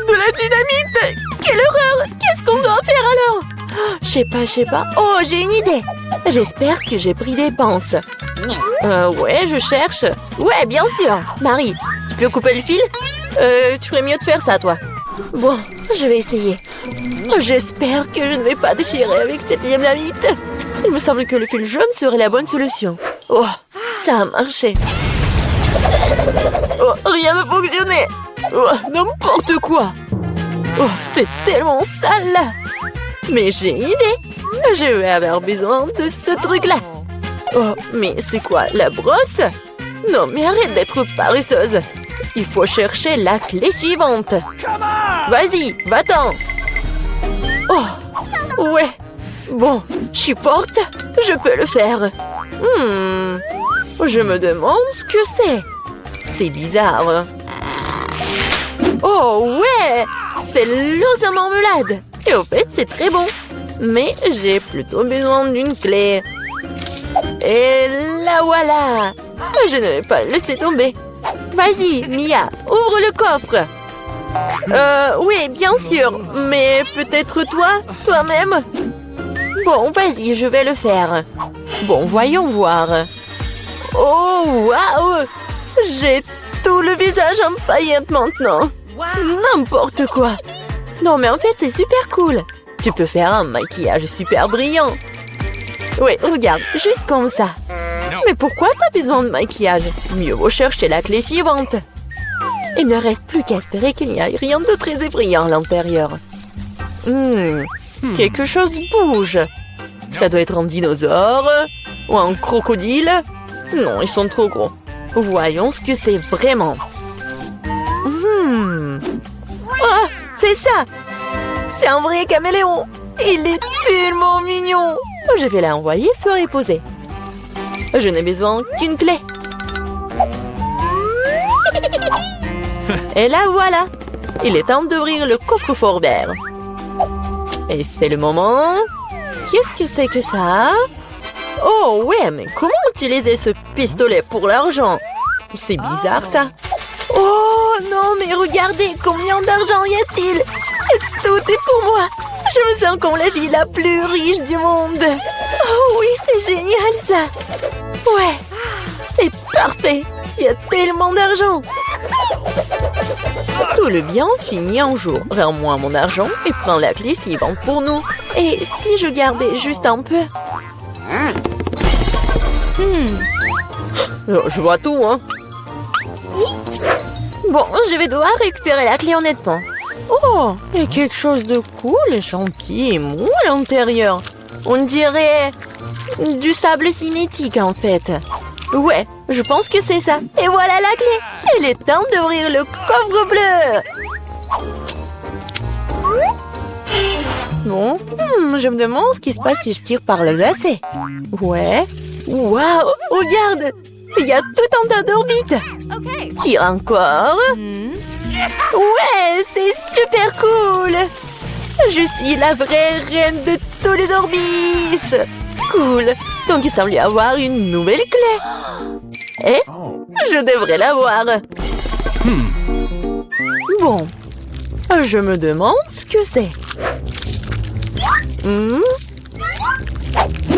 De la dynamite! Quelle horreur! Qu'est-ce qu'on doit faire alors? Je sais pas. Oh, j'ai une idée! J'espère que j'ai pris des pinces. Ouais, je cherche. Ouais, bien sûr. Marie, tu peux couper le fil? Tu ferais mieux de faire ça, toi. Bon, je vais essayer. J'espère que je ne vais pas déchirer avec cette dynamite. Il me semble que le fil jaune serait la bonne solution. Oh, ça a marché. Oh, rien ne fonctionnait. Oh, n'importe quoi. Oh, c'est tellement sale là. Mais j'ai une idée. Je vais avoir besoin de ce truc-là. Oh, mais c'est quoi, la brosse? Non, mais arrête d'être paresseuse. Il faut chercher la clé suivante. Vas-y, va-t'en. Oh, ouais. Bon, je suis forte. Je peux le faire. Je me demande ce que c'est. C'est bizarre. Oh, ouais. C'est l'os à marmelade. Et au fait, c'est très bon. Mais j'ai plutôt besoin d'une clé. Et la voilà. Je ne vais pas le laisser tomber. Vas-y, Mia, ouvre le coffre. Oui, bien sûr. Mais peut-être toi-même. Bon, vas-y, je vais le faire. Bon, voyons voir. Oh, waouh! J'ai tout le visage en paillettes maintenant. N'importe quoi. Non, mais en fait, c'est super cool. Tu peux faire un maquillage super brillant. Oui, regarde, juste comme ça. Mais pourquoi t'as besoin de maquillage? Mieux vaut chercher la clé suivante. Il ne reste plus qu'à espérer qu'il n'y ait rien de très effrayant à l'intérieur. Quelque chose bouge. Ça doit être un dinosaure ou un crocodile. Non, ils sont trop gros. Voyons ce que c'est vraiment. Oh, c'est ça. C'est un vrai caméléon. Il est tellement mignon. Je vais l'envoyer se reposer. Je n'ai besoin qu'une clé. Et là, voilà. Il est temps d'ouvrir le coffre-fort vert. Et c'est le moment. Qu'est-ce que c'est que ça? Oh ouais, mais comment utiliser ce pistolet pour l'argent? C'est bizarre ça. Oh non, mais regardez, combien d'argent y a-t-il? Tout est pour moi. Je me sens comme la ville la plus riche du monde. Oh oui, c'est génial ça. Ouais, c'est parfait. Il y a tellement d'argent. Tout le bien finit un jour. Rends-moi mon argent et prends la clé suivante pour nous. Et si je gardais juste un peu? Je vois tout, hein. Bon, je vais devoir récupérer la clé honnêtement. Oh, il y a quelque chose de cool et gentil et mou à l'intérieur. On dirait du sable cinétique en fait. Ouais, je pense que c'est ça. Et voilà la clé. Il est temps d'ouvrir le coffre bleu. Bon, je me demande ce qui se passe si je tire par le lacet. Ouais. Waouh, regarde. Il y a tout un tas d'orbites. Tire encore. Ouais, c'est super cool. Je suis la vraie reine de tous les orbites. Cool. Donc il semble y avoir une nouvelle clé. Et je devrais l'avoir. Bon. Je me demande ce que c'est.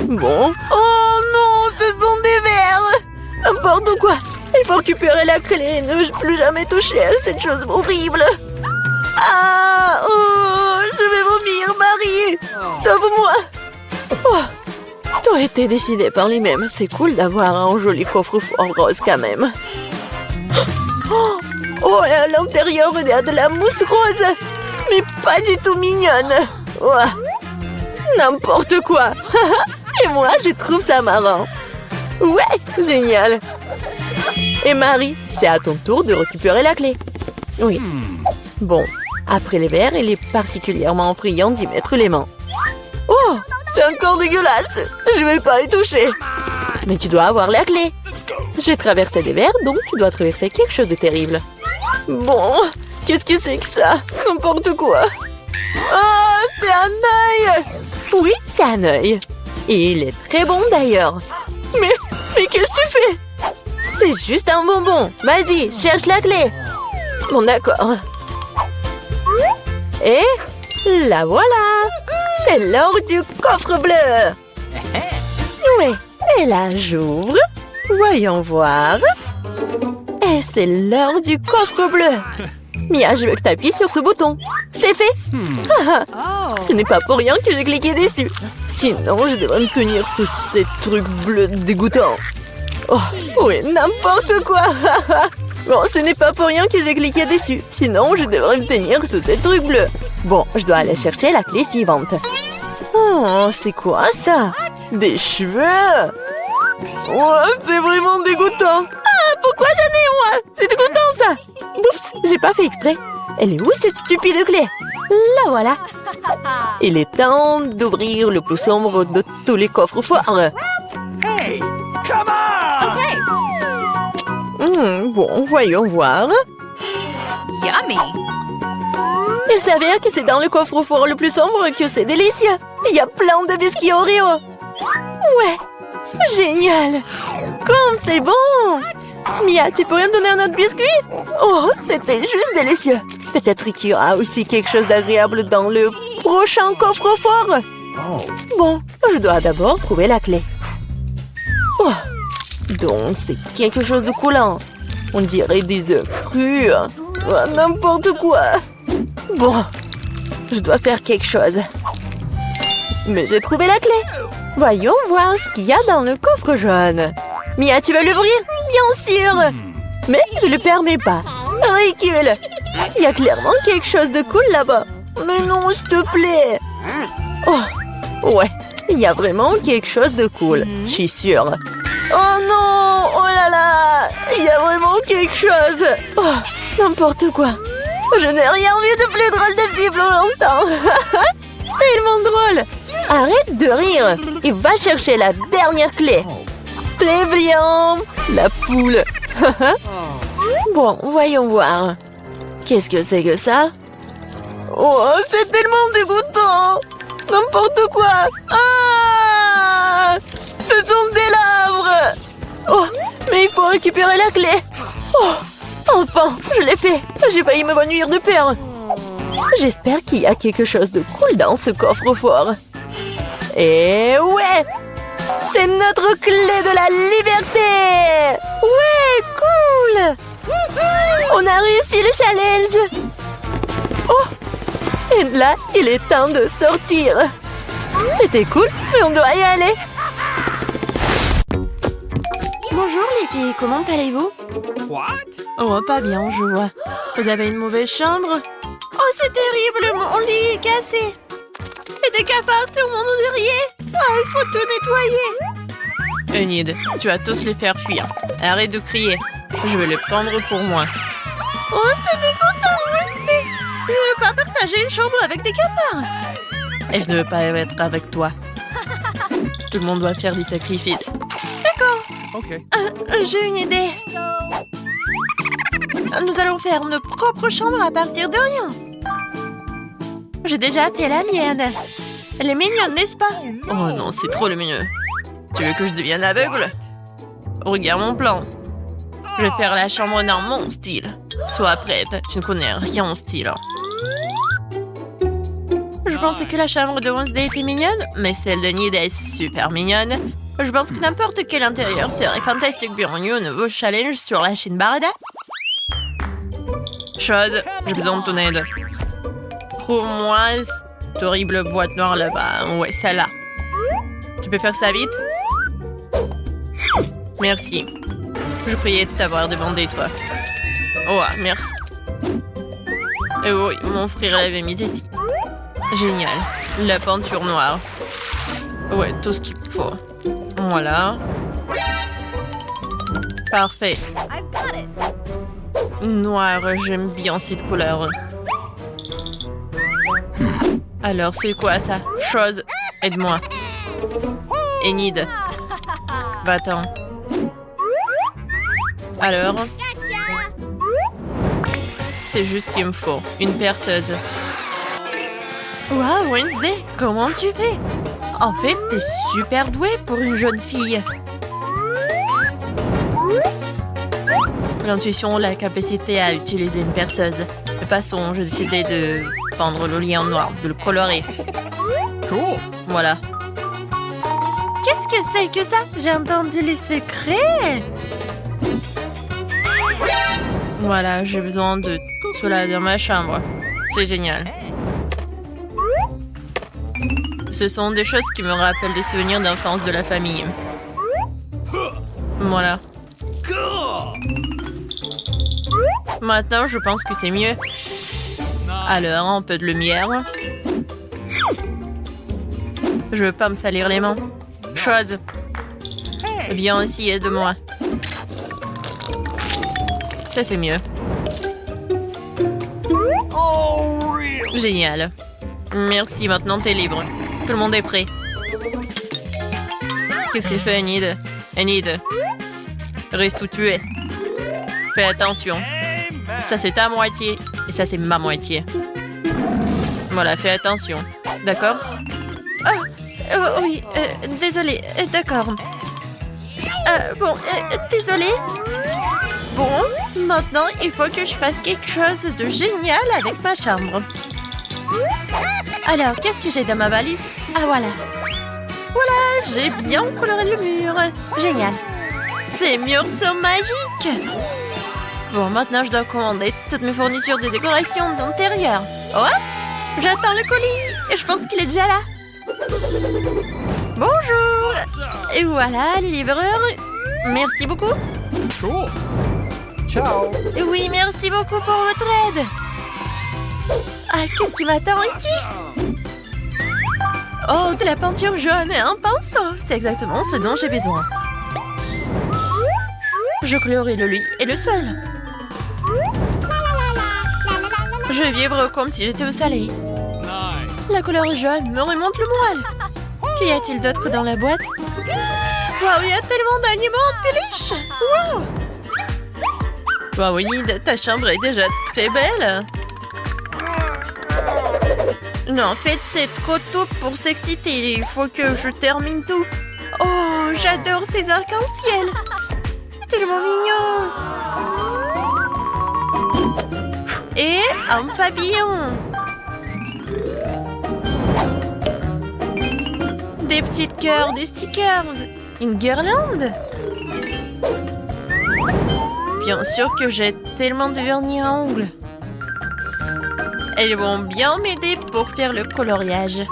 Bon. Oh non, ce sont des vers. N'importe quoi. Il faut récupérer la clé et ne plus jamais toucher à cette chose horrible. Ah, oh, je vais vomir, Marie. Sauve-moi. Oh, tout a été décidé par lui-même. C'est cool d'avoir un joli coffre-fort rose quand même. Oh, à l'intérieur, il y a de la mousse rose. Mais pas du tout mignonne. Oh, n'importe quoi. Et moi, je trouve ça marrant. Ouais, génial. Et Marie, c'est à ton tour de récupérer la clé. Oui. Bon, après les verres, il est particulièrement friand d'y mettre les mains. Oh, c'est encore dégueulasse. Je vais pas y toucher. Mais tu dois avoir la clé. J'ai traversé des verres, donc tu dois traverser quelque chose de terrible. Bon, qu'est-ce que c'est que ça? N'importe quoi. Oh, c'est un œil. Oui, c'est un œil. Et il est très bon d'ailleurs. Mais qu'est-ce que tu fais? C'est juste un bonbon. Vas-y, cherche la clé. Bon, d'accord. Et la voilà. C'est l'or du coffre bleu. Oui, et là, j'ouvre. Voyons voir. Et c'est l'or du coffre bleu. Mia, je veux que tu appuies sur ce bouton. C'est fait. Ce n'est pas pour rien que j'ai cliqué dessus. Sinon, je devrais me tenir sous ces trucs bleus dégoûtants. Oh, oui, n'importe quoi. Bon, ce n'est pas pour rien que j'ai cliqué dessus. Sinon, je devrais me tenir sous ces trucs bleus. Bon, je dois aller chercher la clé suivante. Oh, c'est quoi ça? Des cheveux? Oh, c'est vraiment dégoûtant. Ah, pourquoi j'en ai moi? C'est dégoûtant ça. Oups, j'ai pas fait exprès. Elle est où cette stupide clé? La voilà. Il est temps d'ouvrir le plus sombre de tous les coffres forts. Hey, come on! Bon, voyons voir. Yummy. Il s'avère que c'est dans le coffre-fort le plus sombre que c'est délicieux. Il y a plein de biscuits Oreo. Ouais, génial. Comme c'est bon. Mia, tu pourrais me donner un autre biscuit? Oh, c'était juste délicieux. Peut-être qu'il y aura aussi quelque chose d'agréable dans le prochain coffre-fort. Bon, je dois d'abord trouver la clé. Oh, donc c'est quelque chose de coulant. On dirait des œufs crus. Oh, n'importe quoi. Bon, je dois faire quelque chose. Mais j'ai trouvé la clé. Voyons voir ce qu'il y a dans le coffre jaune. Mia, tu veux l'ouvrir? Bien sûr. Mais je le permets pas. Ridicule. Il y a clairement quelque chose de cool là-bas. Mais non, s'il te plaît. Oh, ouais. Il y a vraiment quelque chose de cool. Je suis sûre. Oh non! Oh là là! Il y a vraiment quelque chose. Oh, n'importe quoi. Je n'ai rien vu de plus drôle depuis plus longtemps. Tellement drôle. Arrête de rire et va chercher la dernière clé. Très bien. La poule. Bon, voyons voir. Qu'est-ce que c'est que ça? Oh, c'est tellement dégoûtant. N'importe quoi. Ah! Ce sont des larves. Oh, mais il faut récupérer la clé. Oh, enfin, je l'ai fait. J'ai failli m'évanouir de peur. J'espère qu'il y a quelque chose de cool dans ce coffre-fort. Et ouais! C'est notre clé de la liberté! Ouais, cool! On a réussi le challenge! Oh! Et là, il est temps de sortir. C'était cool, mais on doit y aller. Bonjour les filles, comment allez-vous? What? Oh, pas bien, je vois. Vous avez une mauvaise chambre? Oh, c'est terrible, mon lit est cassé. Et des cafards sur mon oreiller. Ah, il faut tout nettoyer. Enid, tu vas tous les faire fuir. Arrête de crier. Je vais les prendre pour moi. Oh, c'est dégoûtant, Wednesday. Je ne veux pas partager une chambre avec des cafards. Et je ne veux pas être avec toi. Tout le monde doit faire des sacrifices. D'accord. Okay. J'ai une idée. Nous allons faire nos propres chambres à partir de rien. J'ai déjà fait la mienne. Elle est mignonne, n'est-ce pas? Oh non, c'est trop le mieux. Tu veux que je devienne aveugle? Regarde mon plan. Je vais faire la chambre dans mon style. Sois prête, tu ne connais rien en style. Je pensais que la chambre de Wednesday était mignonne, mais celle de Nid est super mignonne. Je pense que n'importe quel intérieur serait fantastique. Bienvenue au nouveau challenge sur la chaîne Barada. Chose, j'ai besoin de ton aide. Trouve-moi cette horrible boîte noire là-bas. Ouais, celle-là. Tu peux faire ça vite? Merci. Je priais de t'avoir demandé, toi. Oh, merci. Et oui, mon frère l'avait mise ici. Génial. La peinture noire. Ouais, tout ce qu'il faut. Voilà. Parfait. Noir, j'aime bien cette couleur. Alors, c'est quoi ça? Chose, aide-moi. Enid. Va-t'en. Alors? C'est juste ce qu'il me faut. Une perceuse. Wow, Wednesday, comment tu fais? En fait, t'es super douée pour une jeune fille. L'intuition, la capacité à utiliser une perceuse. Mais passons, j'ai décidé de peindre le lit en noir, de le colorer. Cool. Voilà. Qu'est-ce que c'est que ça? J'ai entendu les secrets. Voilà, j'ai besoin de cela dans ma chambre. C'est génial. Ce sont des choses qui me rappellent des souvenirs d'enfance de la famille. Voilà. Maintenant, je pense que c'est mieux. Alors, un peu de lumière. Je veux pas me salir les mains. Chose. Viens aussi, aide-moi. Ça, c'est mieux. Génial. Merci, maintenant t'es libre. Tout le monde est prêt. Qu'est-ce qu'il fait, Enid? Enid. Reste où tu es. Fais attention. Ça, c'est ta moitié. Et ça, c'est ma moitié. Voilà, fais attention. D'accord? Oui, désolée. D'accord. Désolée. Bon, maintenant, il faut que je fasse quelque chose de génial avec ma chambre. Alors, qu'est-ce que j'ai dans ma valise? Ah, voilà. Voilà, j'ai bien coloré le mur. Génial. Ces murs sont magiques. Bon, maintenant, je dois commander toutes mes fournitures de décoration d'intérieur. Oh, j'attends le colis. Et je pense qu'il est déjà là. Bonjour. Et voilà, le livreur. Merci beaucoup. Cool. Ciao. Oui, merci beaucoup pour votre aide. Ah, qu'est-ce qui m'attend ici? Oh, de la peinture jaune et un pinceau. C'est exactement ce dont j'ai besoin. Je colorie le lit et le sol. Je vais vivre comme si j'étais au soleil. La couleur jaune me remonte le moral. Qu'y a-t-il d'autre dans la boîte? Waouh, il y a tellement d'animaux en peluche. Waouh. Waouh, Enid, ta chambre est déjà très belle. Non, en fait, c'est trop tôt pour s'exciter. Il faut que je termine tout. Oh, j'adore ces arcs-en-ciel. Tellement mignon. Et un papillon. Des petites cœurs, des stickers. Une guirlande. Bien sûr que j'ai tellement de vernis à ongles. Elles vont bien m'aider pour faire le coloriage.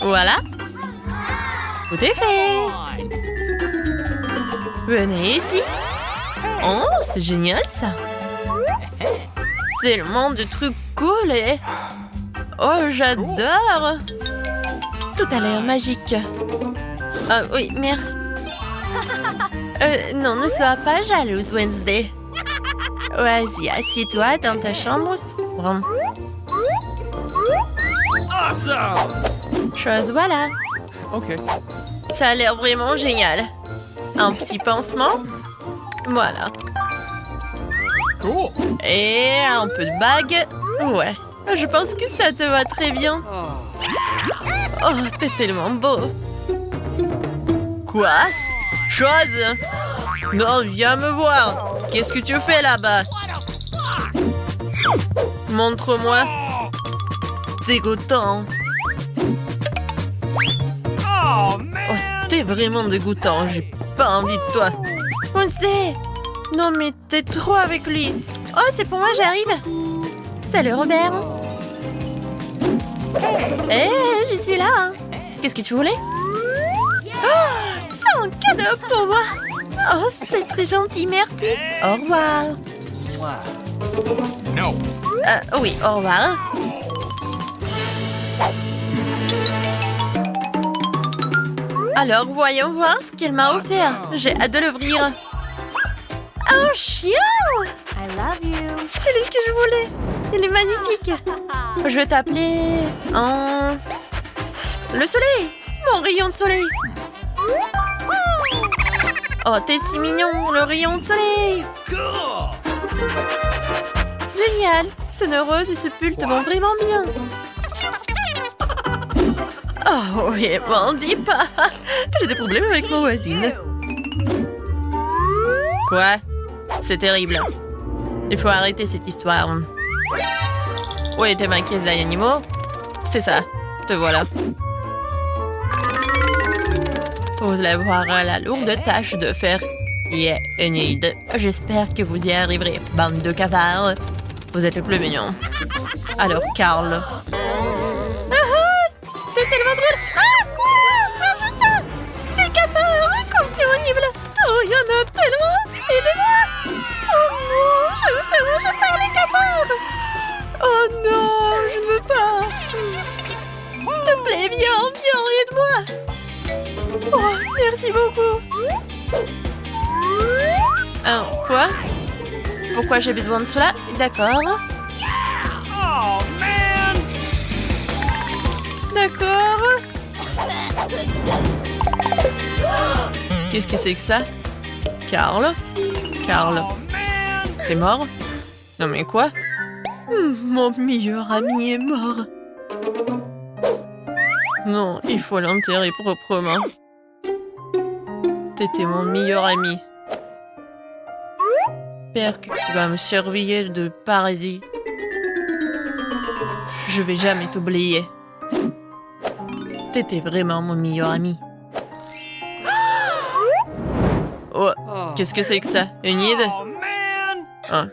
Voilà. Tout est fait. Venez ici. Oh, c'est génial ça. Tellement de trucs cool et... Oh, j'adore. Tout a l'air magique. Ah oui, merci. Non, ne sois pas jalouse, Wednesday. Vas-y, assieds-toi dans ta chambre sombre. Awesome! Chose voilà. Okay. Ça a l'air vraiment génial. Un petit pansement. Voilà. Cool. Et un peu de bague. Ouais. Je pense que ça te va très bien. Oh, t'es tellement beau. Quoi? Chose? Non, viens me voir. Qu'est-ce que tu fais là-bas? Montre-moi. Dégoûtant. Oh, Oh, man! t'es vraiment dégoûtant. J'ai pas envie de toi. Wednesday! Non, mais t'es trop avec lui. Oh, c'est pour moi, j'arrive. Salut, Robert. Hé, je suis là. Qu'est-ce que tu voulais? Oh, c'est un cadeau pour moi. Oh, c'est très gentil, merci. Au revoir. No. Oui, au revoir. Alors, voyons voir ce qu'elle m'a offert. J'ai hâte de l'ouvrir. Un chien! I love you. C'est lui que je voulais. Il est magnifique. Je vais t'appeler... Le soleil! Mon rayon de soleil! Oh, t'es si mignon, le rayon de soleil! Cool. Génial! Ce nœud rose et ce pull te vont vraiment bien. Oh, oui, m'en dis pas. J'ai des problèmes avec ma voisine. Quoi? C'est terrible. Il faut arrêter cette histoire. Où était ma caisse d'animaux? C'est ça. Te voilà. Vous allez avoir la lourde tâche de faire Enid. J'espère que vous y arriverez, bande de cafards. Vous êtes le plus mignon. Alors, Carl. C'est tellement drôle. Ah, quoi? Mange ça. Des cafards, comme c'est horrible. Oh, il y en a tellement. Aidez-moi. Oh non, je me fais manger par les cafards. Oh non, je ne veux pas. S'il te plaît, viens, aide-moi. Oh, merci beaucoup. Quoi? Pourquoi j'ai besoin de cela? D'accord. Oh, man! D'accord. Qu'est-ce que c'est que ça? Carl? Carl, Oh, man! t'es mort? Non mais quoi? Mon meilleur ami est mort. Non, il faut l'enterrer proprement. T'étais mon meilleur ami. J'espère que tu vas me surveiller de parasites. Je vais jamais t'oublier. T'étais vraiment mon meilleur ami. Oh, qu'est-ce que c'est que ça? Enid? Oh, man! Ah.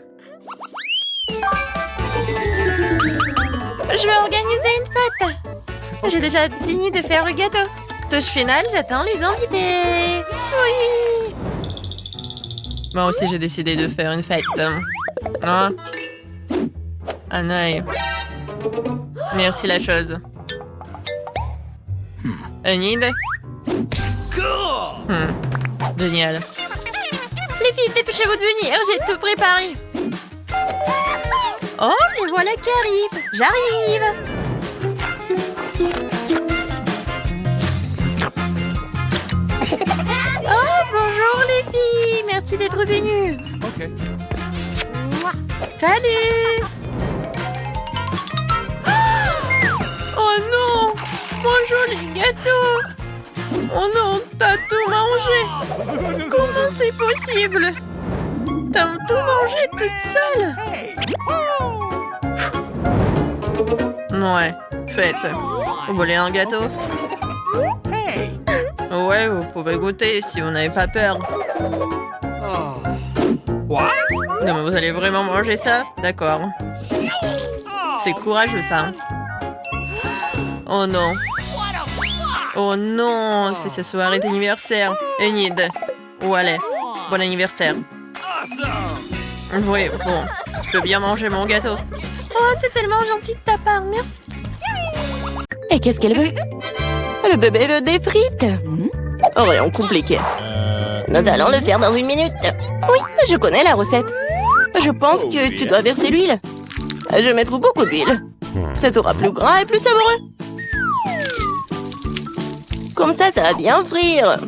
Je vais organiser une fête. J'ai déjà fini de faire le gâteau. Touche finale, j'attends les invités. Oui. Moi aussi, j'ai décidé de faire une fête. Ah. Un œil. Merci la chose. Enid? Cool! Génial. Les filles, dépêchez-vous de venir, j'ai tout préparé. Oh, les voilà qui arrivent. J'arrive. d'être venu. Okay. Salut. Oh non, mon joli gâteau. Oh non, t'as tout mangé. Comment c'est possible? T'as tout mangé toute seule. Ouais, faites. Vous voulez un gâteau? Hey. Ouais, vous pouvez goûter si vous n'avez pas peur. Oh. What? Non, mais vous allez vraiment manger ça? D'accord. C'est courageux, ça. Hein. Oh non. Oh non, c'est sa soirée d'anniversaire. Enid. Où allez? Bon anniversaire. Awesome. Oui, bon. Tu peux bien manger mon gâteau. Oh, c'est tellement gentil de ta part, merci. Et qu'est-ce qu'elle veut? Le bébé veut des frites. Rien compliqué. Nous allons le faire dans 1 minute. Oui, je connais la recette. Je pense que tu dois verser l'huile. Je vais mettre beaucoup d'huile. Ça sera plus gras et plus savoureux. Comme ça va bien frire.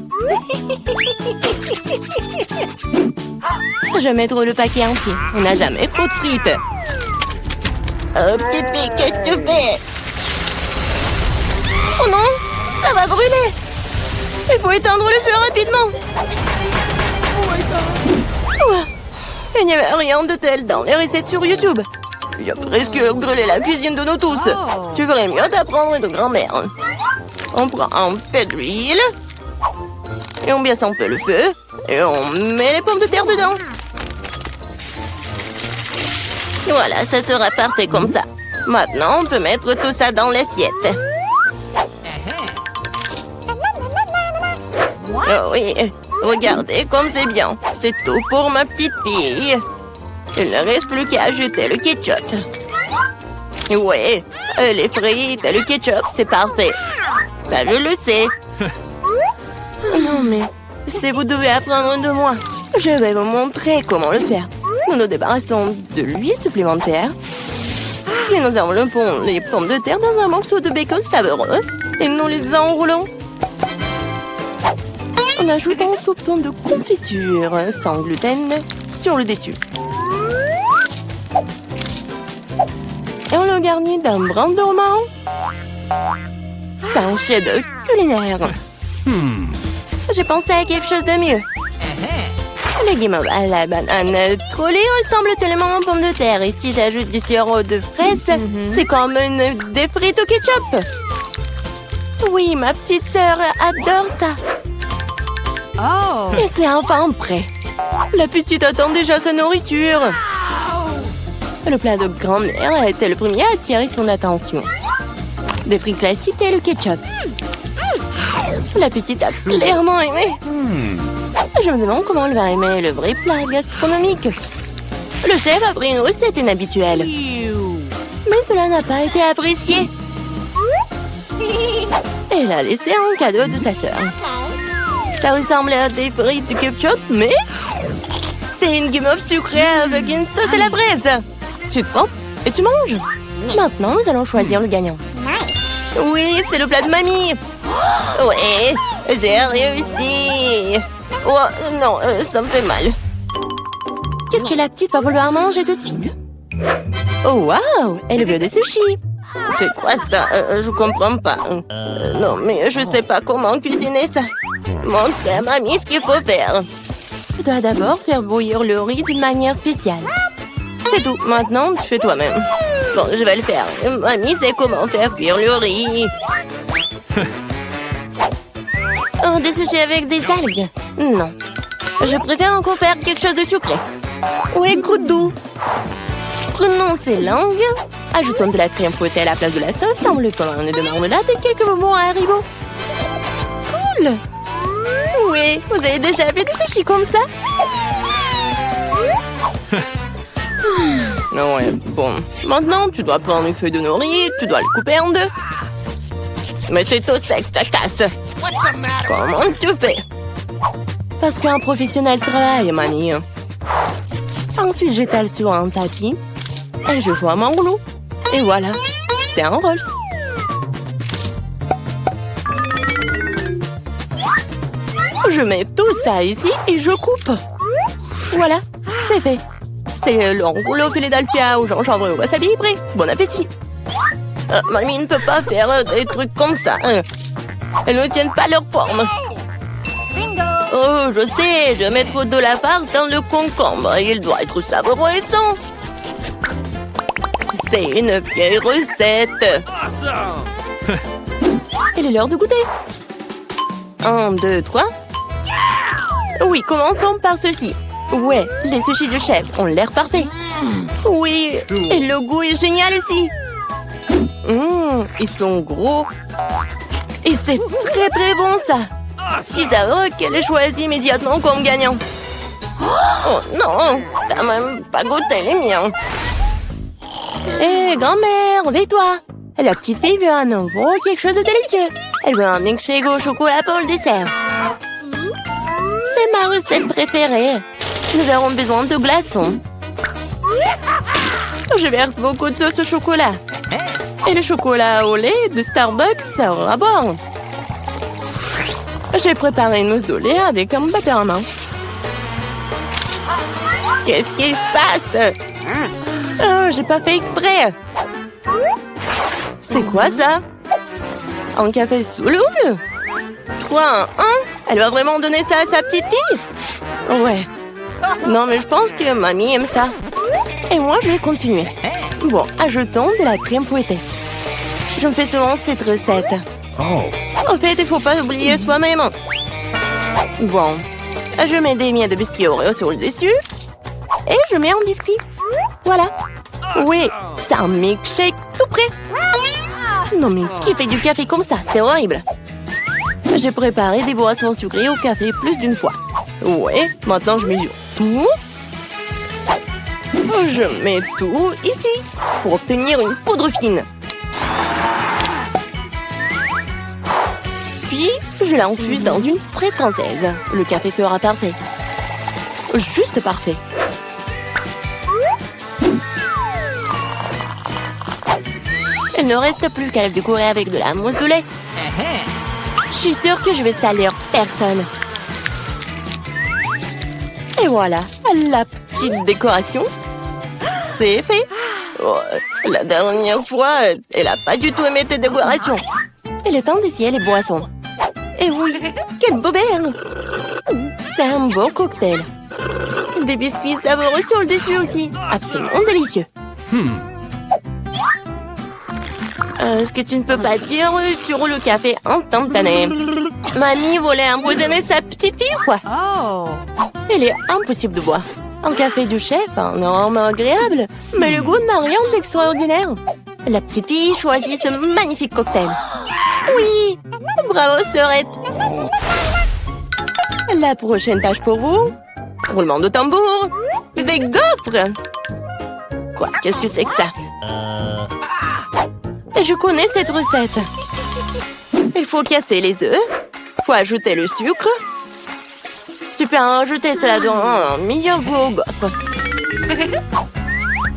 Je vais mettre le paquet entier. On n'a jamais trop de frites. Oh, petite fille, qu'est-ce que tu fais? Oh non, ça va brûler. Il faut éteindre le feu rapidement. Ouah, il n'y avait rien de tel dans les recettes sur YouTube. Il a presque brûlé la cuisine de nous tous. Tu ferais mieux d'apprendre de grand-mère. On prend un peu d'huile. Et on baisse un peu le feu. Et on met les pommes de terre dedans. Voilà, ça sera parfait comme ça. Maintenant, on peut mettre tout ça dans l'assiette. Oh oui, regardez comme c'est bien. C'est tout pour ma petite fille. Il ne reste plus qu'à ajouter le ketchup. Ouais, les frites et le ketchup, c'est parfait. Ça, je le sais. Non, mais si vous devez apprendre de moi, je vais vous montrer comment le faire. Nous nous débarrassons de l'huile supplémentaire. Et nous enveloppons les pommes de terre dans un morceau de bacon savoureux. Et nous les enroulons. On ajoute un soupçon de confiture sans gluten sur le dessus. Et on le garnit d'un brin de romarin. C'est un chef-d'œuvre culinaire. J'ai pensé à quelque chose de mieux. Le guimauve à la banane trolley ressemble tellement aux pommes de terre. Et si j'ajoute du sirop de fraise, c'est comme des frites au ketchup. Oui, ma petite sœur adore ça. Oh. Et c'est enfin prêt. La petite attend déjà sa nourriture. Le plat de grand-mère était le premier à attirer son attention. Des frites classiques et le ketchup. La petite a clairement aimé. Je me demande comment elle va aimer le vrai plat gastronomique. Le chef a pris une recette inhabituelle. Mais cela n'a pas été apprécié. Elle a laissé un cadeau de sa sœur. Ça ressemble à des frites de ketchup, mais c'est une guimauve sucrée avec une sauce à la fraise. Tu te trempes et tu manges. Maintenant, nous allons choisir le gagnant. Oui, c'est le plat de mamie. Ouais, j'ai réussi. Oh, non, ça me fait mal. Qu'est-ce que la petite va vouloir manger tout de suite? Oh, waouh, elle veut des sushis. C'est quoi ça? Je comprends pas. Non, mais je sais pas comment cuisiner ça. Montre à mamie ce qu'il faut faire. Tu dois d'abord faire bouillir le riz d'une manière spéciale. C'est tout. Maintenant, tu fais toi-même. Bon, je vais le faire. Mamie sait comment faire cuire le riz. Oh, des sushis avec des algues? Non. Je préfère encore faire quelque chose de sucré. Ou écrou-doux. Prenons ces langues. Ajoutons de la crème fouettée à la place de la sauce, enveloppons un nœud de marmelade et quelques bonbons à Haribo. Cool! Oui, vous avez déjà fait des sushis comme ça? Non, ouais, bon. Maintenant, tu dois prendre une feuille de nori, tu dois le couper en deux. Mais c'est tout sec, ça casse. Comment tu fais? Parce qu'un professionnel travaille, mamie. Ensuite, j'étale sur un tapis et je forme un rouleau. Et voilà, c'est un Rolls. Je mets tout ça ici et je coupe. Voilà, c'est fait. C'est le enroulé au Philadelphia au gingembre et au wasabi prêt. Bon appétit. Mamie ne peut pas faire des trucs comme ça. Elles ne tiennent pas leur forme. Bingo! Oh, je sais, je vais mettre de la farce dans le concombre. Il doit être savoureux et sain. C'est une vieille recette. Awesome! Il est l'heure de goûter. 1, 2, 3. Oui, commençons par ceci. Ouais, les sushis du chef ont l'air parfaits. Oui, et le goût est génial aussi. Ils sont gros. Et c'est très très bon ça. Si savoureux qu'elle ait choisi immédiatement comme gagnant. Oh non, t'as même pas goûté les miens. Hé, grand-mère, réveille-toi. La petite fille veut un nouveau quelque chose de délicieux. Elle veut un milkshake au chocolat pour le dessert. C'est ma recette préférée. Nous aurons besoin de glaçons. Je verse beaucoup de sauce au chocolat. Et le chocolat au lait de Starbucks sera bon. J'ai préparé une mousse de lait avec un batteur à main. Qu'est-ce qui se passe? Oh, j'ai pas fait exprès. C'est quoi ça? Un café sous l'eau? 3, 1. Elle va vraiment donner ça à sa petite fille? Ouais. Non, mais je pense que mamie aime ça. Et moi, je vais continuer. Bon, ajoutons de la crème fouettée. Je me fais souvent cette recette. En fait, il faut pas oublier soi-même. Bon, je mets des miettes de biscuits Oreo sur le dessus. Et je mets un biscuit. Voilà. Oui, c'est un milkshake tout prêt. Non, mais qui fait du café comme ça? C'est horrible. J'ai préparé des boissons sucrées au café plus d'une fois. Ouais, maintenant je mesure tout. Je mets tout ici pour obtenir une poudre fine. Puis, je l'infuse dans une frite française. Le café sera parfait. Juste parfait. Il ne reste plus qu'à le décorer avec de la mousse de lait. Je suis sûre que je vais salir personne. Et voilà, la petite décoration. C'est fait. Oh, la dernière fois, elle n'a pas du tout aimé tes décorations. Il est temps d'essayer les boissons. Et oui, quel beau verre! C'est un beau cocktail. Des biscuits savoureux sur le dessus aussi. Absolument délicieux. Ce que tu ne peux pas dire sur le café instantané. Mamie voulait empoisonner sa petite fille ou quoi? Oh! Il est impossible de boire. Un café du chef, un arôme agréable, mais le goût n'a rien d'extraordinaire. La petite fille choisit ce magnifique cocktail. Oui! Bravo, sœurette! La prochaine tâche pour vous? Roulement de tambour! Des gaufres! Quoi? Qu'est-ce que c'est que ça? Je connais cette recette. Il faut casser les œufs. Il faut ajouter le sucre. Tu peux en rajouter cela dans un meilleur goût aux gaufres.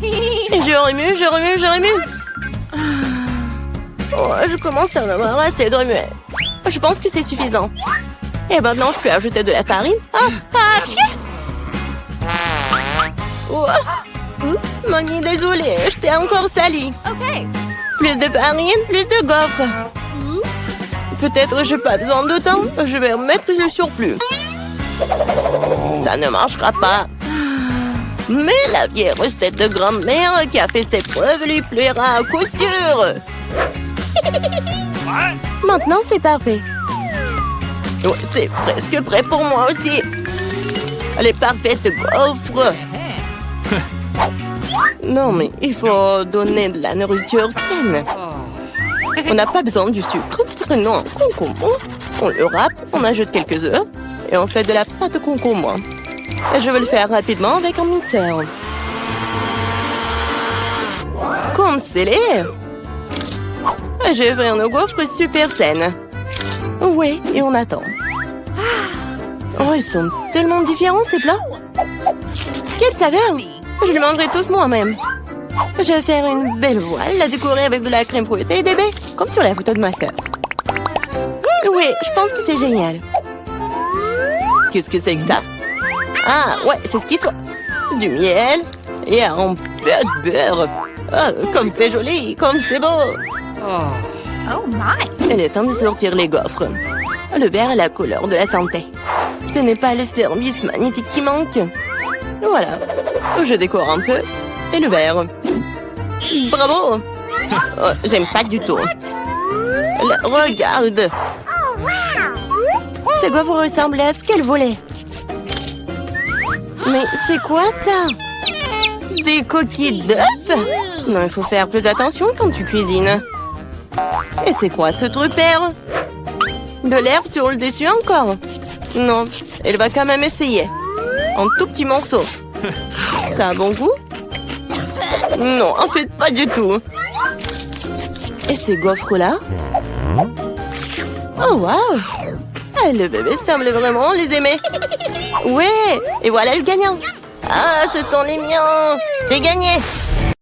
Et je remue, je remue, je remue. Oh, je commence à en avoir assez de remuer. Je pense que c'est suffisant. Et maintenant, je peux ajouter de la farine. Oh. Oups, mamie, désolée, je t'ai encore sali. Okay. Plus de farine, plus de gaufres. Peut-être j'ai pas besoin de temps. Je vais remettre le surplus. Ça ne marchera pas. Mais la vieille recette de grand-mère qui a fait ses preuves lui plaira à coup sûr. Maintenant, c'est parfait. Oh, c'est presque prêt pour moi aussi. Les parfaites gaufres. Non, mais il faut donner de la nourriture saine. On n'a pas besoin du sucre. Prenons un concombre. On le râpe, on ajoute quelques œufs et on fait de la pâte de concombre. Et je vais le faire rapidement avec un mixeur. Comme scellé. J'ai fait une gaufre super saine. Oui, et on attend. Oh, ils sont tellement différents ces plats. Quelle saveur! Je les mangerai tous moi-même. Je vais faire une belle voile, la décorer avec de la crème fouettée et des baies, comme sur la photo de ma sœur. Oui, je pense que c'est génial. Qu'est-ce que c'est que ça? Ah, ouais, c'est ce qu'il faut. Du miel et un peu de beurre. Ah, comme c'est joli, comme c'est beau. Oh my! Il est temps de sortir les gaufres. Le vert est la couleur de la santé. Ce n'est pas le service magnétique qui manque. Voilà. Je décore un peu. Et le vert. Bravo! Oh, j'aime pas du tout. Regarde! Ces gaufres ressemblaient à ce qu'elle voulait. Mais c'est quoi ça? Des coquilles d'œufs? Non, il faut faire plus attention quand tu cuisines. Et c'est quoi ce truc vert? De l'herbe sur le dessus encore? Non, elle va quand même essayer. Un tout petit morceau. Ça a bon goût? Non, en fait, pas du tout. Et ces gaufres-là? Oh, waouh! Ah, le bébé semble vraiment les aimer. Ouais, et voilà le gagnant. Ah, ce sont les miens. J'ai gagné.